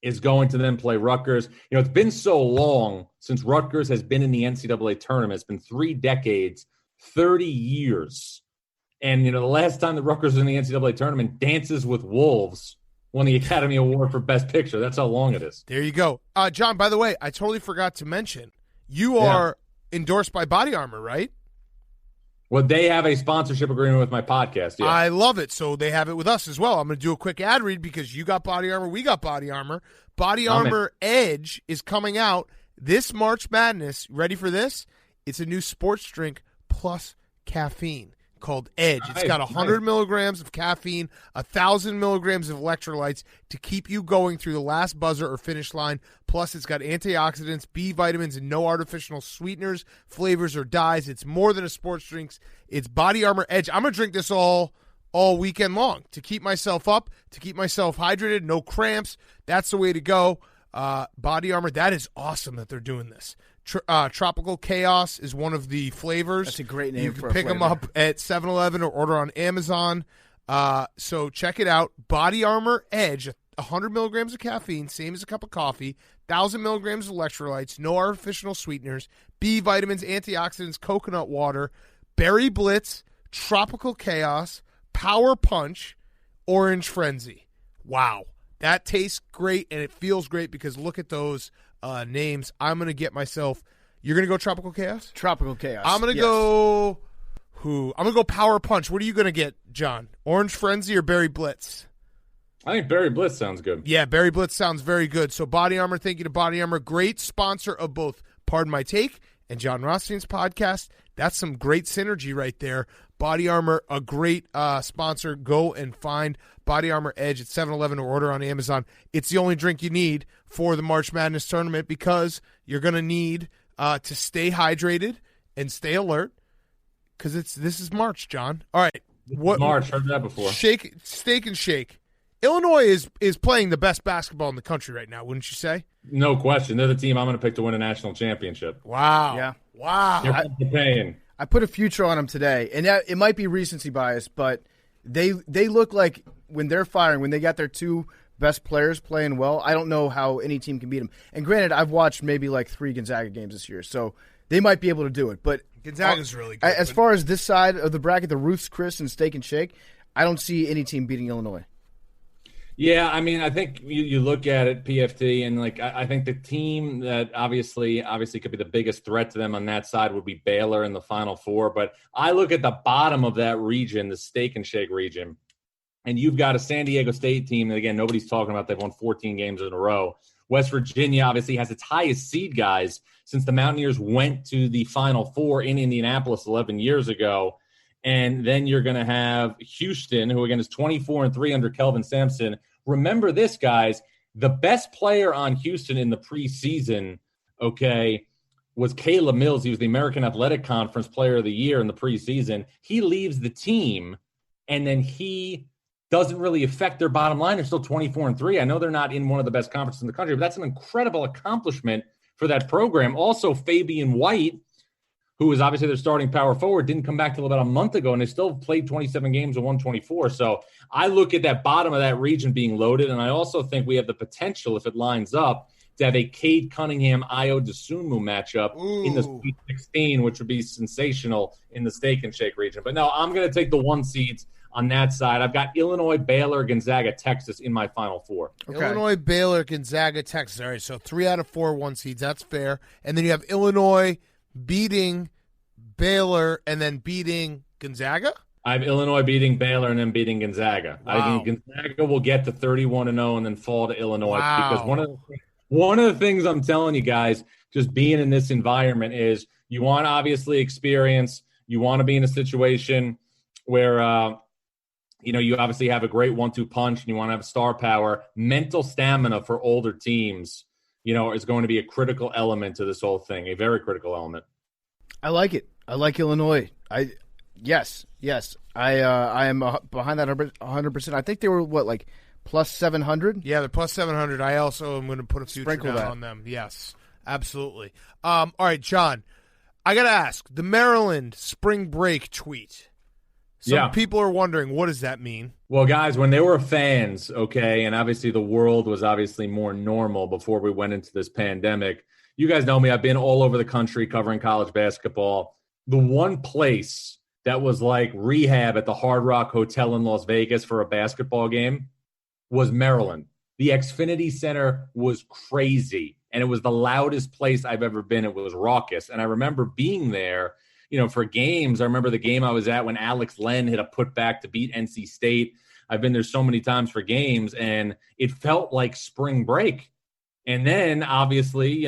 is going to then play Rutgers. It's been so long since Rutgers has been in the NCAA tournament. It's been 3 decades, 30 years. And, the last time the Rutgers was in the NCAA tournament, Dances with Wolves won the Academy Award for Best Picture. That's how long it is. There you go. John, by the way, I totally forgot to mention, you are endorsed by Body Armor, right? Well, they have a sponsorship agreement with my podcast. Yeah. I love it. So they have it with us as well. I'm going to do a quick ad read because you got Body Armor, we got Body Armor. Body Armor Edge is coming out this March Madness. Ready for this? It's a new sports drink plus caffeine called Edge. It's got 100 milligrams of caffeine, 1,000 milligrams of electrolytes to keep you going through the last buzzer or finish line. Plus, it's got antioxidants, B vitamins, and no artificial sweeteners, flavors, or dyes. It's more than a sports drink. It's Body Armor Edge. I'm going to drink this all weekend long to keep myself up, to keep myself hydrated, no cramps. That's the way to go. Body Armor, that is awesome that they're doing this. Tropical Chaos is one of the flavors. That's a great name for a pick them up at 7-Eleven or order on Amazon. So check it out. Body Armor Edge, 100 milligrams of caffeine, same as a cup of coffee, 1,000 milligrams of electrolytes, no artificial sweeteners, B vitamins, antioxidants, coconut water, Berry Blitz, Tropical Chaos, Power Punch, Orange Frenzy. Wow. That tastes great, and it feels great because look at those names. I'm going to get myself – you're going to go Tropical Chaos? Tropical Chaos. I'm going to go – I'm going to go Power Punch. What are you going to get, John? Orange Frenzy or Berry Blitz? I think Berry Blitz sounds good. Yeah, Berry Blitz sounds very good. So Body Armor, thank you to Body Armor. Great sponsor of both Pardon My Take and Jon Rothstein's podcast. That's some great synergy right there. Body Armor, a great sponsor. Go and find Body Armor Edge at 7-Eleven or order on Amazon. It's the only drink you need for the March Madness tournament because you're going to need to stay hydrated and stay alert because this is March, John. All right, What March, heard that before. Steak and shake. Illinois is playing the best basketball in the country right now, wouldn't you say? No question. They're the team I'm going to pick to win a national championship. Wow. Yeah. Wow. Here comes the pain. I put a future on them today, and it might be recency bias, but they look like when they're firing, when they got their two best players playing well, I don't know how any team can beat them. And granted, I've watched maybe like 3 Gonzaga games this year, so they might be able to do it. But Gonzaga's really good. As far as this side of the bracket, the Ruth's Chris and Steak and Shake, I don't see any team beating Illinois. Yeah, I mean, I think you look at it, PFT, and like I think the team that obviously could be the biggest threat to them on that side would be Baylor in the Final Four. But I look at the bottom of that region, the Steak and Shake region, and you've got a San Diego State team that, again, nobody's talking about. They've won 14 games in a row. West Virginia obviously has its highest seed guys since the Mountaineers went to the Final Four in Indianapolis 11 years ago. And then you're going to have Houston, who, again, is 24-3 under Kelvin Sampson. Remember this, guys. The best player on Houston in the preseason, was Caleb Mills. He was the American Athletic Conference Player of the Year in the preseason. He leaves the team, and then he doesn't really affect their bottom line. They're still 24-3. I know they're not in one of the best conferences in the country, but that's an incredible accomplishment for that program. Also, Fabian White, who is obviously their starting power forward, didn't come back till about a month ago, and they still played 27 games and won 24. So I look at that bottom of that region being loaded, and I also think we have the potential, if it lines up, to have a Cade Cunningham-Io DeSumo matchup in the Sweet 16, which would be sensational in the Steak and Shake region. But no, I'm going to take the 1 seeds on that side. I've got Illinois, Baylor, Gonzaga, Texas in my Final Four. Okay. Illinois, Baylor, Gonzaga, Texas. All right, so 3 out of 4 1 seeds. That's fair. And then you have Illinois beating Baylor and then beating Gonzaga? I have Illinois beating Baylor and then beating Gonzaga. Wow. I think Gonzaga will get to 31-0 and then fall to Illinois. Wow. Because one of the things I'm telling you guys, just being in this environment, is you want to obviously experience. You want to be in a situation where you obviously have a great 1-2 punch and you want to have star power. Mental stamina for older teams, is going to be a critical element to this whole thing, a very critical element. I like it. I like Illinois. Yes. I am behind that 100%. I think they were plus 700. Yeah, they're plus 700. I also am going to put a future down on them. Yes, absolutely. All right, John, I got to ask the Maryland spring break tweet. Some people are wondering, what does that mean? Well, guys, when they were fans, and obviously the world was obviously more normal before we went into this pandemic. You guys know me. I've been all over the country covering college basketball. The one place that was like rehab at the Hard Rock Hotel in Las Vegas for a basketball game was Maryland. The Xfinity Center was crazy, and it was the loudest place I've ever been. It was raucous, and I remember being there, for games. I remember the game I was at when Alex Len hit a putback to beat NC State. I've been there so many times for games, and it felt like spring break. And then, obviously,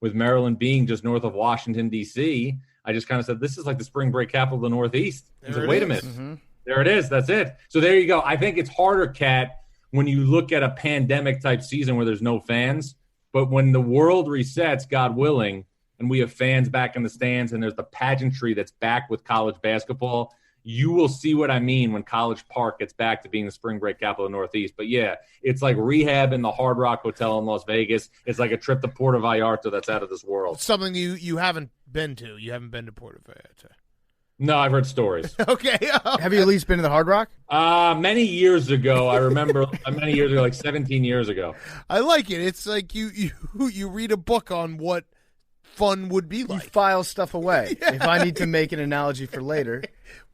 with Maryland being just north of Washington, D.C., I just kind of said, this is like the spring break capital of the Northeast. Wait a minute. Mm-hmm. There it is. That's it. So there you go. I think it's harder, Kat, when you look at a pandemic-type season where there's no fans. But when the world resets, God willing, and we have fans back in the stands and there's the pageantry that's back with college basketball, you will see what I mean when College Park gets back to being the spring break capital of the Northeast. But, yeah, it's like rehab in the Hard Rock Hotel in Las Vegas. It's like a trip to Puerto Vallarta that's out of this world. Something you haven't been to. You haven't been to Puerto Vallarta. No, I've heard stories. Okay. Have you at least been to the Hard Rock? Many years ago. I remember many years ago, like 17 years ago. I like it. It's like you read a book on what fun would be like. You file stuff away. Yeah. If I need to make an analogy for later.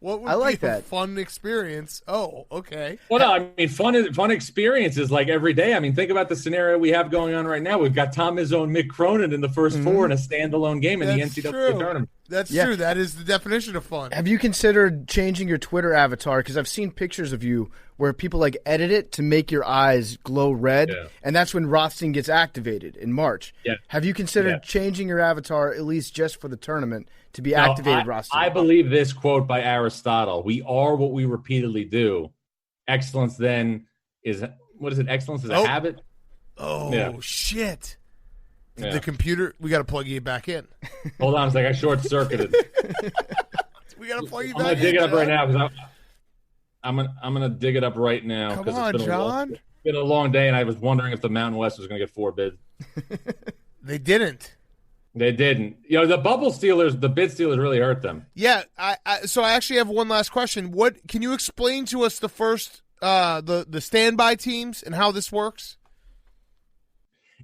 What would be a fun experience? Oh, okay. Well, no, I mean, fun experiences like every day. I mean, think about the scenario we have going on right now. We've got Tom Izzo and Mick Cronin in the first four in a standalone game in the NCAA tournament. That's true. That is the definition of fun. Have you considered changing your Twitter avatar? Because I've seen pictures of you where people edit it to make your eyes glow red, and that's when Rothstein gets activated in March. Yeah. Have you considered changing your avatar at least just for the tournament to be activated, Rothstein? I believe this quote by Aristotle: "We are what we repeatedly do. Excellence then is what is it? Excellence is a habit." Oh shit! The computer. We got to plug you back in. Hold on a second. I short circuited. We got to plug you I'm back in. I'm gonna dig it up right now because I'm gonna dig it up right now. Come 'cause on, it's John. It's been a long day, and I was wondering if the Mountain West was going to get 4 bids. They didn't. They didn't. The bubble stealers, the bid stealers really hurt them. Yeah. So I actually have one last question. What can you explain to us the first the standby teams and how this works?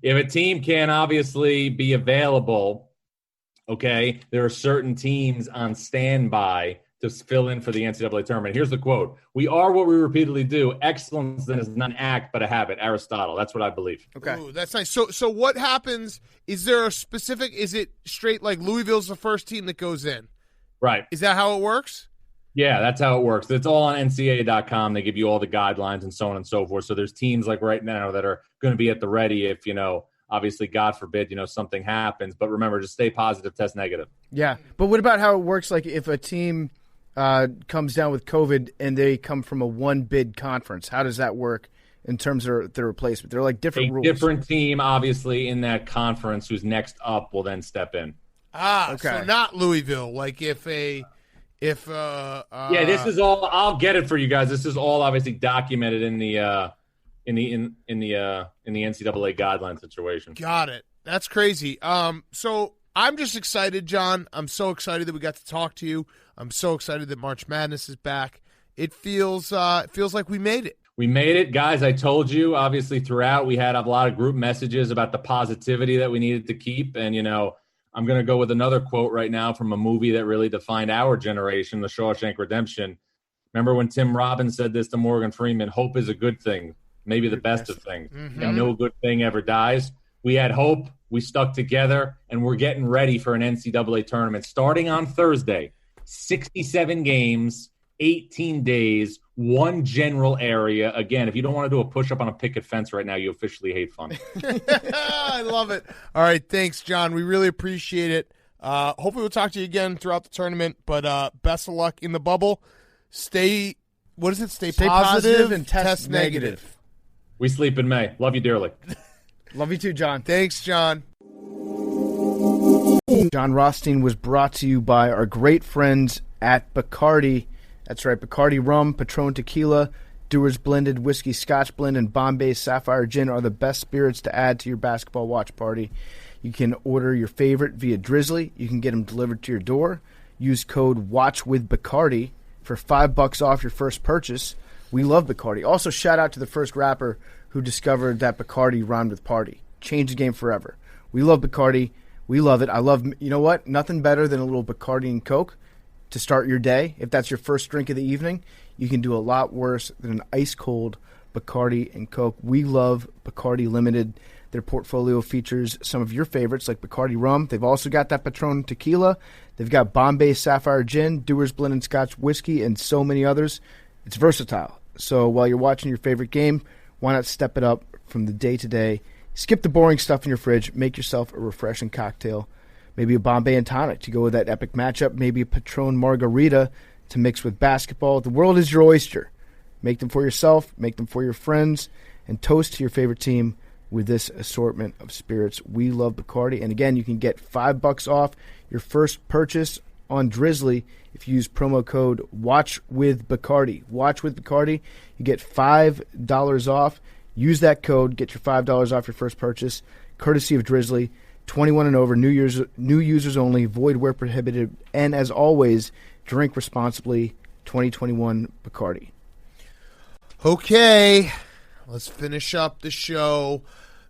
If a team can obviously be available, okay, there are certain teams on standby to fill in for the NCAA tournament. Here's the quote. "We are what we repeatedly do. Excellence then is not an act, but a habit." Aristotle. That's what I believe. Okay. Ooh, that's nice. So what happens? Is there a specific? Is it straight like Louisville's the first team that goes in? Right. Is that how it works? Yeah, that's how it works. It's all on NCAA.com. They give you all the guidelines and so on and so forth. So there's teams like right now that are going to be at the ready if, obviously, God forbid, something happens. But remember, just stay positive, test negative. Yeah. But what about how it works? Like if a team comes down with COVID and they come from a one-bid conference, how does that work in terms of their replacement? They're like different rules. Different team, obviously, in that conference who's next up will then step in. Okay. Okay. So not Louisville. Like if this is all. I'll get it for you guys. This is all obviously documented in the NCAA guideline situation. Got it. That's crazy. So I'm just excited, John. I'm so excited that we got to talk to you. I'm so excited that March Madness is back. It feels like we made it. We made it, guys. I told you, obviously, throughout we had a lot of group messages about the positivity that we needed to keep. And, I'm going to go with another quote right now from a movie that really defined our generation, The Shawshank Redemption. Remember when Tim Robbins said this to Morgan Freeman, hope is a good thing, maybe the best of things. Mm-hmm. And no good thing ever dies. We had hope. We stuck together, and we're getting ready for an NCAA tournament starting on Thursday. 67 games, 18 days, one general area. Again, if you don't want to do a push-up on a picket fence right now, you officially hate fun. I love it. All right, thanks, John. We really appreciate it. Hopefully we'll talk to you again throughout the tournament, but best of luck in the bubble. Stay positive and test negative. We sleep in May. Love you dearly. Love you too, John. Thanks, John. Jon Rothstein was brought to you by our great friends at Bacardi. That's right, Bacardi Rum, Patron Tequila, Dewar's Blended Whiskey Scotch Blend, and Bombay Sapphire Gin are the best spirits to add to your basketball watch party. You can order your favorite via Drizzly. You can get them delivered to your door. Use code WATCHWITHBACARDI for $5 off your first purchase. We love Bacardi. Also, shout out to the first rapper who discovered that Bacardi rhymed with party. Changed the game forever. We love Bacardi. We love it. You know what? Nothing better than a little Bacardi and Coke to start your day. If that's your first drink of the evening, you can do a lot worse than an ice-cold Bacardi and Coke. We love Bacardi Limited. Their portfolio features some of your favorites like Bacardi Rum. They've also got that Patron Tequila. They've got Bombay Sapphire Gin, Dewar's Blended Scotch Whiskey, and so many others. It's versatile. So while you're watching your favorite game, why not step it up from the day-to-day? Skip the boring stuff in your fridge. Make yourself a refreshing cocktail. Maybe a Bombay and tonic to go with that epic matchup. Maybe a Patron Margarita to mix with basketball. The world is your oyster. Make them for yourself. Make them for your friends. And toast to your favorite team with this assortment of spirits. We love Bacardi. And again, you can get $5 off your first purchase on Drizzly if you use promo code WATCHWITHBACARDI. Watch with Bacardi. You get $5 off. Use that code. Get your $5 off your first purchase. Courtesy of Drizzly. 21 and over. New users only. Void where prohibited. And as always, drink responsibly. 2021 Bacardi. Okay, let's finish up the show.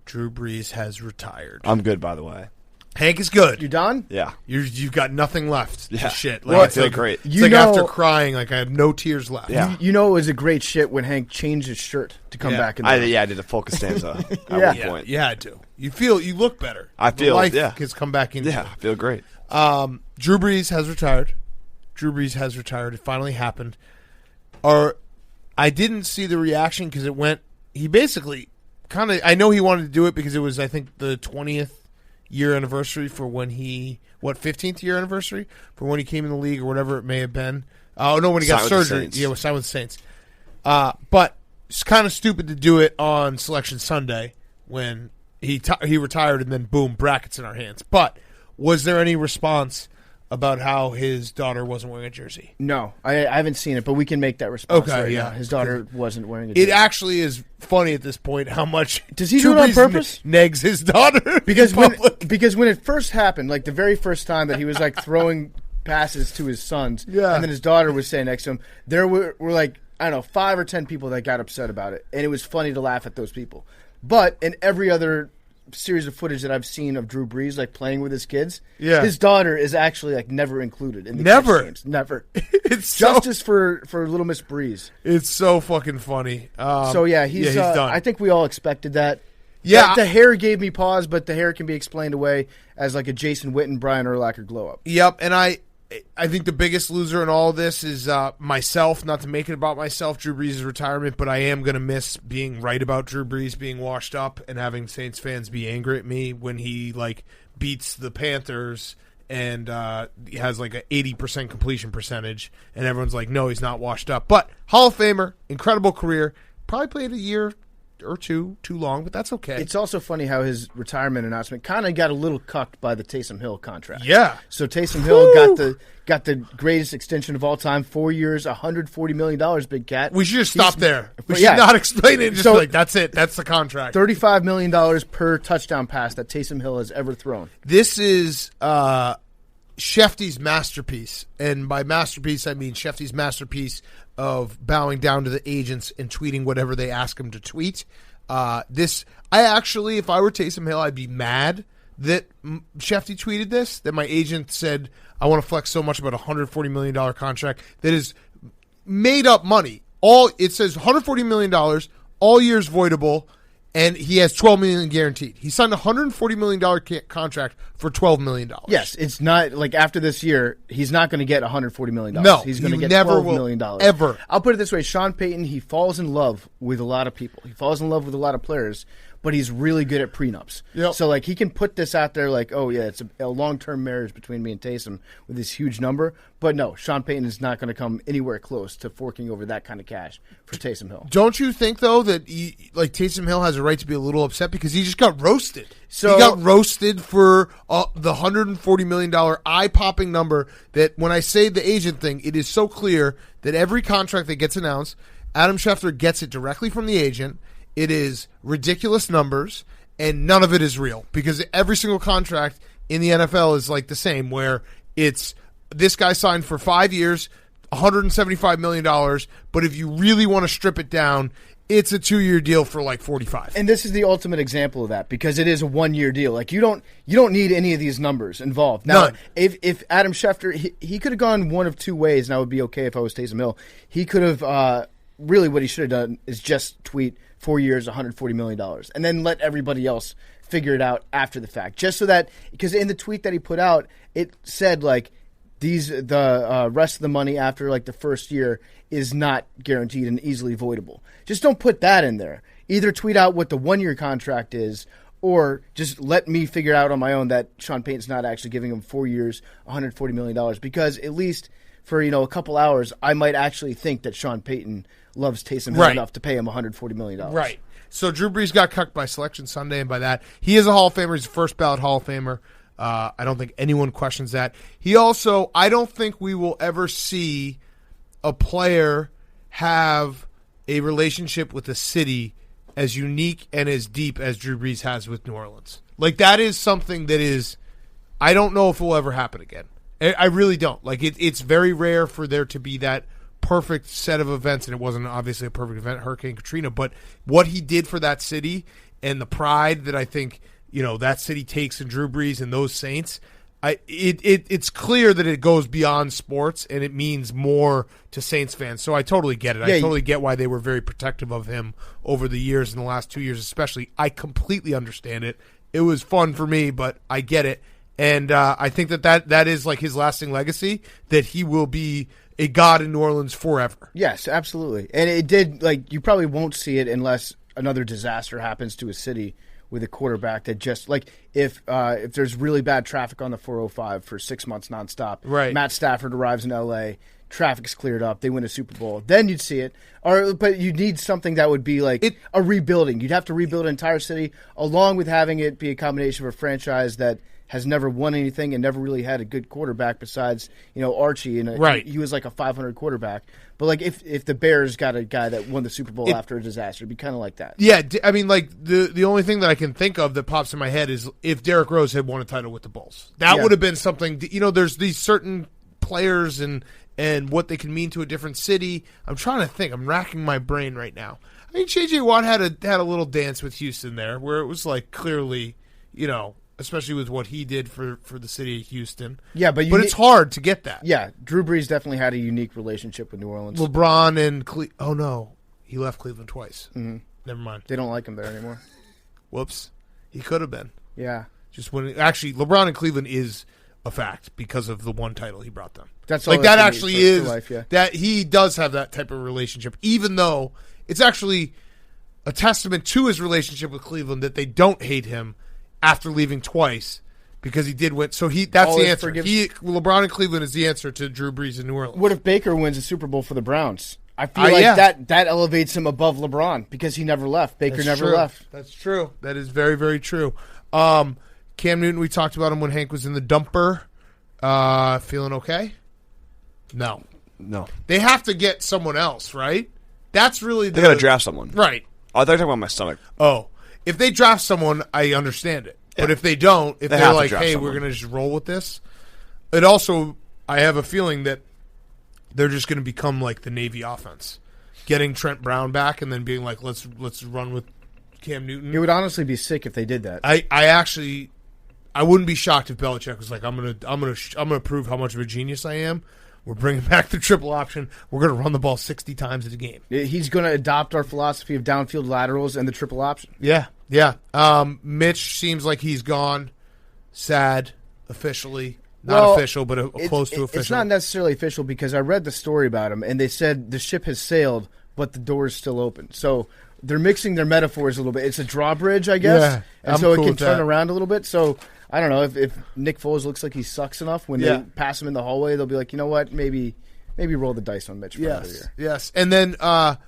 Drew Brees has retired. I'm good, by the way. Hank is good. You done? Yeah. You've got nothing left to shit. Well, I it's feel great. It's like after crying, like I have no tears left. Yeah. You know it was a great shit when Hank changed his shirt to come back. I did a full Costanza at one point. Yeah, I do. You look better. I feel, the life has come back in. Yeah, I feel great. Drew Brees has retired. It finally happened. I didn't see the reaction because he basically I know he wanted to do it because it was, I think, the 20th year anniversary for when 15th year anniversary for when he came in the league or whatever it may have been. Oh, no, when he got surgery. Yeah, it was signed with the Saints. But it's kind of stupid to do it on Selection Sunday when he retired and then, boom, brackets in our hands. But was there any response about how his daughter wasn't wearing a jersey? No, I haven't seen it, but we can make that response. Okay, right yeah. now. His daughter wasn't wearing a It jersey. actually is funny at this point how much Does he Drew do it on Brees purpose? Negs his daughter Because in when public. it first happened, like the very first time that he was like throwing passes to his sons, Yeah. and then his daughter was standing next to him, there were like, I don't know, 5 or 10 people that got upset about it, and it was funny to laugh at those people. But in every other series of footage that I've seen of Drew Brees like playing with his kids, Yeah. his daughter is actually like never included in the Never. catch games. Never. It's so, Justice for little Miss Breeze. it's so fucking funny. So yeah, he's done. I think we all expected that. Yeah. The hair gave me pause, but the hair can be explained away as like a Jason Witten, Brian Urlacher glow up. Yep, and I think the biggest loser in all of this is myself. Not to make it about myself, Drew Brees' retirement, but I am going to miss being right about Drew Brees being washed up and having Saints fans be angry at me when he like beats the Panthers and he has like an 80% completion percentage, and everyone's like, no, he's not washed up. But Hall of Famer, incredible career, probably played a year or two too long, but that's okay. It's also funny how his retirement announcement kind of got a little cucked by the Taysom Hill contract. Yeah. So Taysom Hill got the greatest extension of all time, 4 years, $140 million, Big Cat. We should just stop there. We should Yeah. not explain it. Just So- be like, that's it. That's the contract. $35 million per touchdown pass that Taysom Hill has ever thrown. This is Shefty's masterpiece. And by masterpiece, I mean Shefty's masterpiece of bowing down to the agents and tweeting whatever they ask him to tweet. I actually, if I were Taysom Hill, I'd be mad that Shefty tweeted this, that my agent said, I want to flex so much about a $140 million contract that is made up money. It says $140 million, all years voidable, and he has $12 million guaranteed. He signed a $140 million contract for $12 million. Yes, it's not like after this year, he's not going to get $140 million. No, he's going to you get never $12 will, million. ever. I'll put it this way: Sean Payton, he falls in love with a lot of people. He falls in love with a lot of players, but he's really good at prenups. Yep. So like he can put this out there like, oh yeah, it's a long-term marriage between me and Taysom with this huge number. But no, Sean Payton is not going to come anywhere close to forking over that kind of cash for Taysom Hill. Don't you think, though, that Taysom Hill has a right to be a little upset because he just got roasted? So- he got roasted for the $140 million eye-popping number that when I say the agent thing, it is so clear that every contract that gets announced, Adam Schefter gets it directly from the agent. It is ridiculous numbers, and none of it is real because every single contract in the NFL is like the same, where it's this guy signed for 5 years, $175 million, but if you really want to strip it down, it's a 2-year deal for like 45. And this is the ultimate example of that because it is a 1-year deal. Like you don't need any of these numbers involved. Now, None. if Adam Schefter, he could have gone one of two ways, and I would be okay if I was Taysom Hill. He could have really what he should have done is just tweet 4 years, $140 million, and then let everybody else figure it out after the fact. Just so that, because in the tweet that he put out, it said like the rest of the money after like the first year is not guaranteed and easily voidable. Just don't put that in there. Either tweet out what the 1-year contract is, or just let me figure out on my own that Sean Payton's not actually giving him 4 years, $140 million, because at least for a couple hours, I might actually think that Sean Payton loves Taysom Hill Right. enough to pay him $140 million. Right. So Drew Brees got cucked by Selection Sunday, and by that, he is a Hall of Famer. He's a first ballot Hall of Famer. I don't think anyone questions that. He also, I don't think we will ever see a player have a relationship with a city as unique and as deep as Drew Brees has with New Orleans. Like, that is something that is, I don't know if it will ever happen again. I really don't. Like, it's very rare for there to be that perfect set of events, and it wasn't obviously a perfect event, Hurricane Katrina, but what he did for that city and the pride that I think that city takes in Drew Brees and those Saints, it's clear that it goes beyond sports and it means more to Saints fans. So I totally get it. I totally get why they were very protective of him over the years, in the last 2 years especially. I completely understand it. It was fun for me, but I get it. And I think that is like his lasting legacy, that he will be a god in New Orleans forever. Yes, absolutely. And it did, like, you probably won't see it unless another disaster happens to a city with a quarterback that just, like, if there's really bad traffic on the 405 for 6 months nonstop, right. Matt Stafford arrives in L.A., traffic's cleared up, they win a Super Bowl, then you'd see it. But you need something that would be like a rebuilding. You'd have to rebuild an entire city, along with having it be a combination of a franchise that has never won anything and never really had a good quarterback besides, Archie. And Right. he was like a 500 quarterback. But like if the Bears got a guy that won the Super Bowl after a disaster, it'd be kind of like that. Yeah, I mean, like the only thing that I can think of that pops in my head is if Derrick Rose had won a title with the Bulls. That would have been something. There's these certain players and what they can mean to a different city. I'm trying to think. I'm racking my brain right now. I mean, J.J. Watt had a little dance with Houston there, where it was like clearly, especially with what he did for the city of Houston. Yeah, but it's hard to get that. Yeah, Drew Brees definitely had a unique relationship with New Orleans. LeBron and oh no, he left Cleveland twice. Mm-hmm. Never mind. They don't like him there anymore. Whoops, he could have been. Yeah, just when actually LeBron in Cleveland is a fact because of the one title he brought them. That's like all that that's actually for is life, yeah. That he does have that type of relationship, even though it's actually a testament to his relationship with Cleveland that they don't hate him after leaving twice because he did win. So that's the answer. LeBron in Cleveland is the answer to Drew Brees in New Orleans. What if Baker wins a Super Bowl for the Browns? I feel like that elevates him above LeBron because he never left. Baker never left. That's true. That is very, very true. Cam Newton, we talked about him when Hank was in the dumper. Feeling okay? No. They have to get someone else, right? That's really they got to draft someone, right? Oh, they're talking about my stomach. Oh, if they draft someone, I understand it. Yeah. But if they don't, if they're like, "Hey, we're going to just roll with this," it also, I have a feeling that they're just going to become like the Navy offense, getting Trent Brown back and then being like, "Let's run with Cam Newton." It would honestly be sick if they did that. I wouldn't be shocked if Belichick was like, I'm gonna prove how much of a genius I am. We're bringing back the triple option. We're going to run the ball 60 times in a game. He's going to adopt our philosophy of downfield laterals and the triple option. Yeah. Mitch seems like he's gone. Sad, officially. Not official, but close to official. It's not necessarily official because I read the story about him, and they said the ship has sailed, but the door is still open. So they're mixing their metaphors a little bit. It's a drawbridge, I guess, yeah, and so it can turn around a little bit. So I don't know if Nick Foles looks like he sucks enough when they pass him in the hallway, they'll be like, you know what, maybe roll the dice on Mitch for another year. Yes, and then the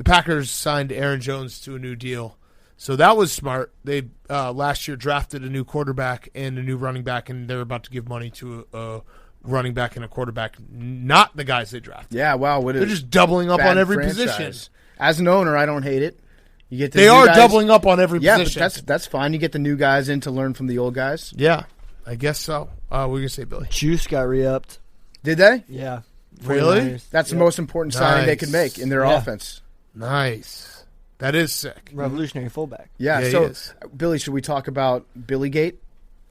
Packers signed Aaron Jones to a new deal, so that was smart. They last year drafted a new quarterback and a new running back, and they're about to give money to a running back and a quarterback, not the guys they drafted. Yeah, wow, they're just doubling up on every position. As an owner, I don't hate it. You get they are doubling up on every position. Yeah, but that's fine. You get the new guys in to learn from the old guys. Yeah, I guess so. What were you going to say, Billy? Juice got re-upped. Did they? Yeah. Really? That's the most important signing they could make in their offense. Nice. That is sick. Revolutionary fullback. Yeah, so, Billy, should we talk about Billygate?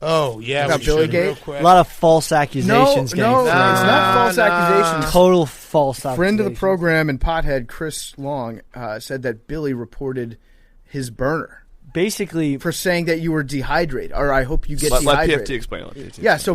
Oh, yeah. About Billygate? A lot of false accusations. No, it's not false accusations. Total false accusations. Friend of the program and pothead Chris Long said that Billy reported his burner. Basically, for saying that you were dehydrated, or I hope you get dehydrated. Let PFT explain. Yeah, so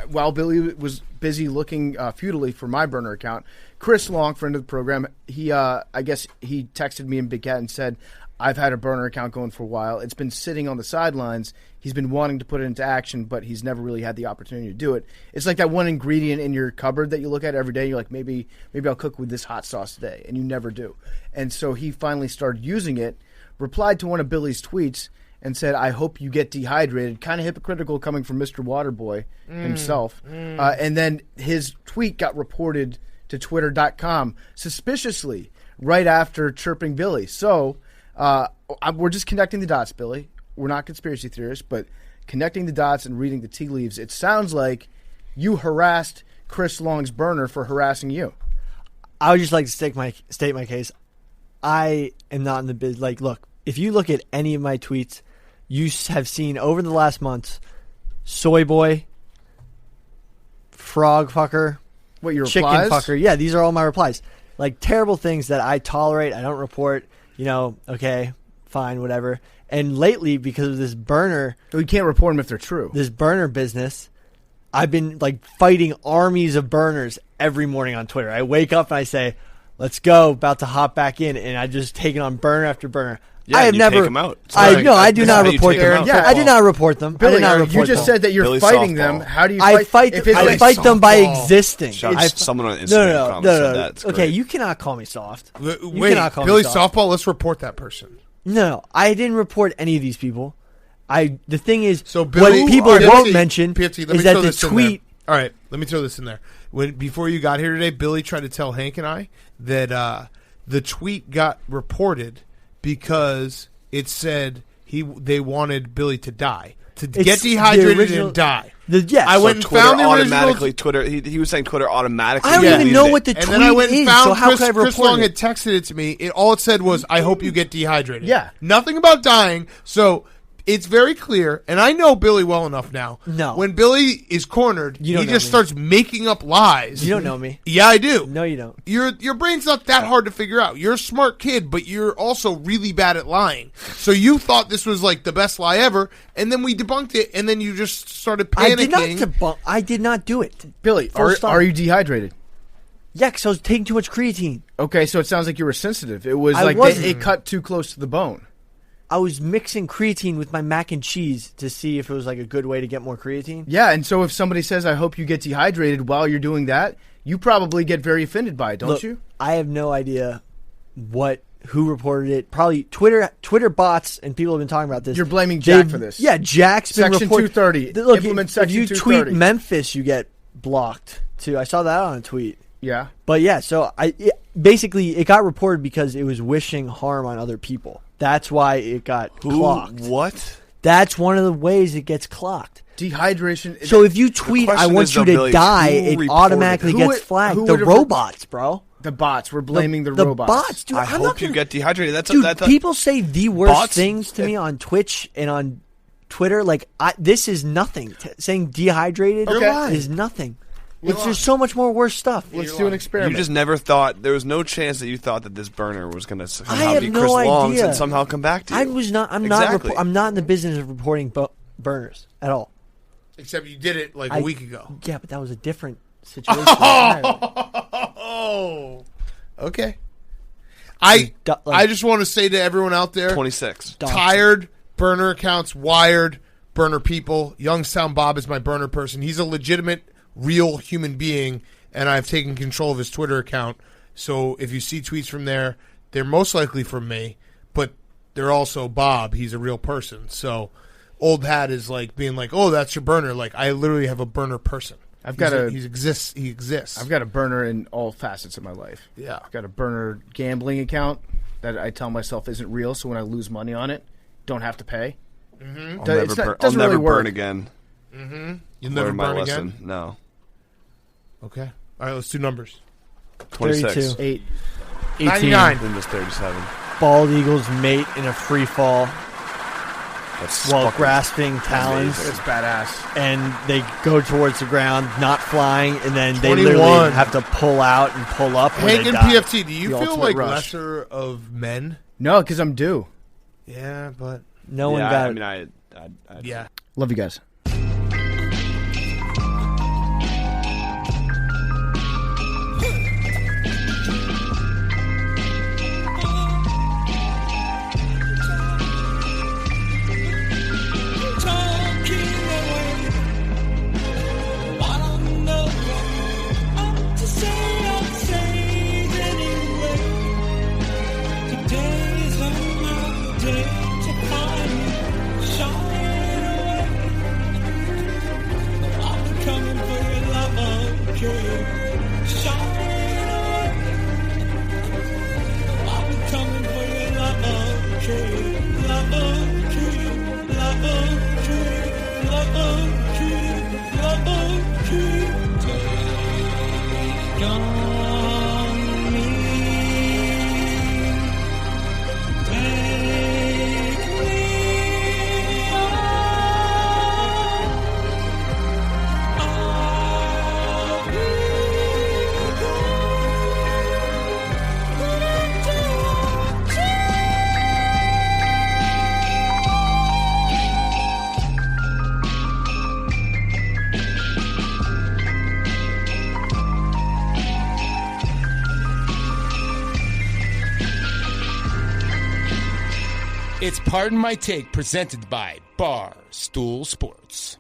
while Billy was busy looking futilely for my burner account, Chris Long, friend of the program, I guess he texted me in Big Cat and said, I've had a burner account going for a while. It's been sitting on the sidelines. He's been wanting to put it into action, but he's never really had the opportunity to do it. It's like that one ingredient in your cupboard that you look at every day. You're like, maybe I'll cook with this hot sauce today, and you never do. And so he finally started using it, replied to one of Billy's tweets, and said, I hope you get dehydrated. Kind of hypocritical coming from Mr. Waterboy himself. And then his tweet got reported to Twitter.com suspiciously right after chirping Billy. So we're just connecting the dots, Billy. We're not conspiracy theorists, but connecting the dots and reading the tea leaves, it sounds like you harassed Chris Long's burner for harassing you. I would just like to state my case. I am not in the biz. Like, look, if you look at any of my tweets, you have seen over the last months, soy boy, frog fucker, chicken fucker. Yeah, these are all my replies. Like, terrible things that I tolerate, I don't report, okay, fine, whatever. And lately, because of this burner... We can't report them if they're true. This burner business, I've been, fighting armies of burners every morning on Twitter. I wake up and I say, let's go, about to hop back in, and I just taken on burner after burner. Yeah, I have never. Take them out. I do not report them. Yeah, I do not report them. Billy, you just said that you're Billy fighting softball. them. How do you fight? I fight them by existing. Someone on Instagram said that. Okay, you cannot call me soft. Wait, Billy softball. Let's report that person. No, I didn't report any of these people. The thing is, So Billy, what people PFT, won't mention PFT, let is me that throw the this in tweet. there. All right, let me throw this in there. Before you got here today, Billy tried to tell Hank and I that the tweet got reported because it said they wanted Billy to die, to get It's dehydrated the original- and die. Yes. I went and found the automatically original. Twitter. He was saying Twitter automatically. I don't even deleted know it. what the And tweet then I went and is. found So how Chris, could I Chris report Long it? had texted it to me. All it said was, "I hope you get dehydrated." Yeah. Nothing about dying. So it's very clear, and I know Billy well enough now. No. When Billy is cornered, You don't he know just me. starts making up lies. You don't know me. Yeah, I do. No, you don't. Your brain's not that hard to figure out. You're a smart kid, but you're also really bad at lying. So you thought this was like the best lie ever, and then we debunked it, and then you just started panicking. I did not do it. Billy, Full stop. are you dehydrated? Yeah, because I was taking too much creatine. Okay, so it sounds like you were sensitive. It was I like wasn't. it cut too close to the bone. I was mixing creatine with my mac and cheese to see if it was like a good way to get more creatine. Yeah, and so if somebody says, "I hope you get dehydrated," while you're doing that, you probably get very offended by it, don't Look, you? I have no idea who reported it. Probably Twitter bots, and people have been talking about this. You're blaming Jack for this. Yeah, Jack's been Section reporting. 230. Look, Implement if Section you 230. tweet Memphis, you get blocked too. I saw that on a tweet. Yeah. But yeah, so basically it got reported because it was wishing harm on other people. That's why it got clocked. What? That's one of the ways it gets clocked. Dehydration. So if you tweet, "I question want is, you though, to Billy, die," who it reported automatically it? gets Who flagged. would The have robots, bro. the bots, we're blaming the the robots. bots, dude. I I'm hope not you gonna- get dehydrated. That's Dude, that's people say the worst bots- things to me on Twitch and on Twitter. Like, this is nothing. Saying dehydrated Okay. is nothing. There's so much more worse stuff. Let's do an experiment. You just never thought there was no chance that you thought that this burner was going to I somehow have be no Chris Long's idea. and somehow come back to you. I was not. I'm Exactly. not. I'm not in the business of reporting burners at all. Except you did it like a week ago. Yeah, but that was a different situation. Oh, okay. I just want to say to everyone out there, 26. tired burner accounts, wired burner people. Youngstown Bob is my burner person. He's a legitimate, real human being, and I've taken control of his Twitter account. So if you see tweets from there, they're most likely from me, but they're also Bob. He's a real person. So Old Hat is like being like, "Oh, that's your burner." Like, I literally have a burner person. He exists. I've got a burner in all facets of my life. Yeah. I've got a burner gambling account that I tell myself isn't real, so when I lose money on it, don't have to pay. Mm-hmm. I'll never burn again. Mm-hmm. You'll never Learn my burn lesson. again? No. Okay. All right, let's do numbers. 26. 32. 8. 18. 99. Then just 37. Bald eagles mate in a free fall That's while fucking grasping talons, It's badass. and they go towards the ground, not flying, and then they 21. literally have to pull out and pull up. When Hank they and die. PFT, do you The feel ultimate like rush. lesser of men? No, because I'm due. Yeah, but No one yeah, got I it. mean, I yeah. Love you guys. It's Pardon My Take, presented by Barstool Sports.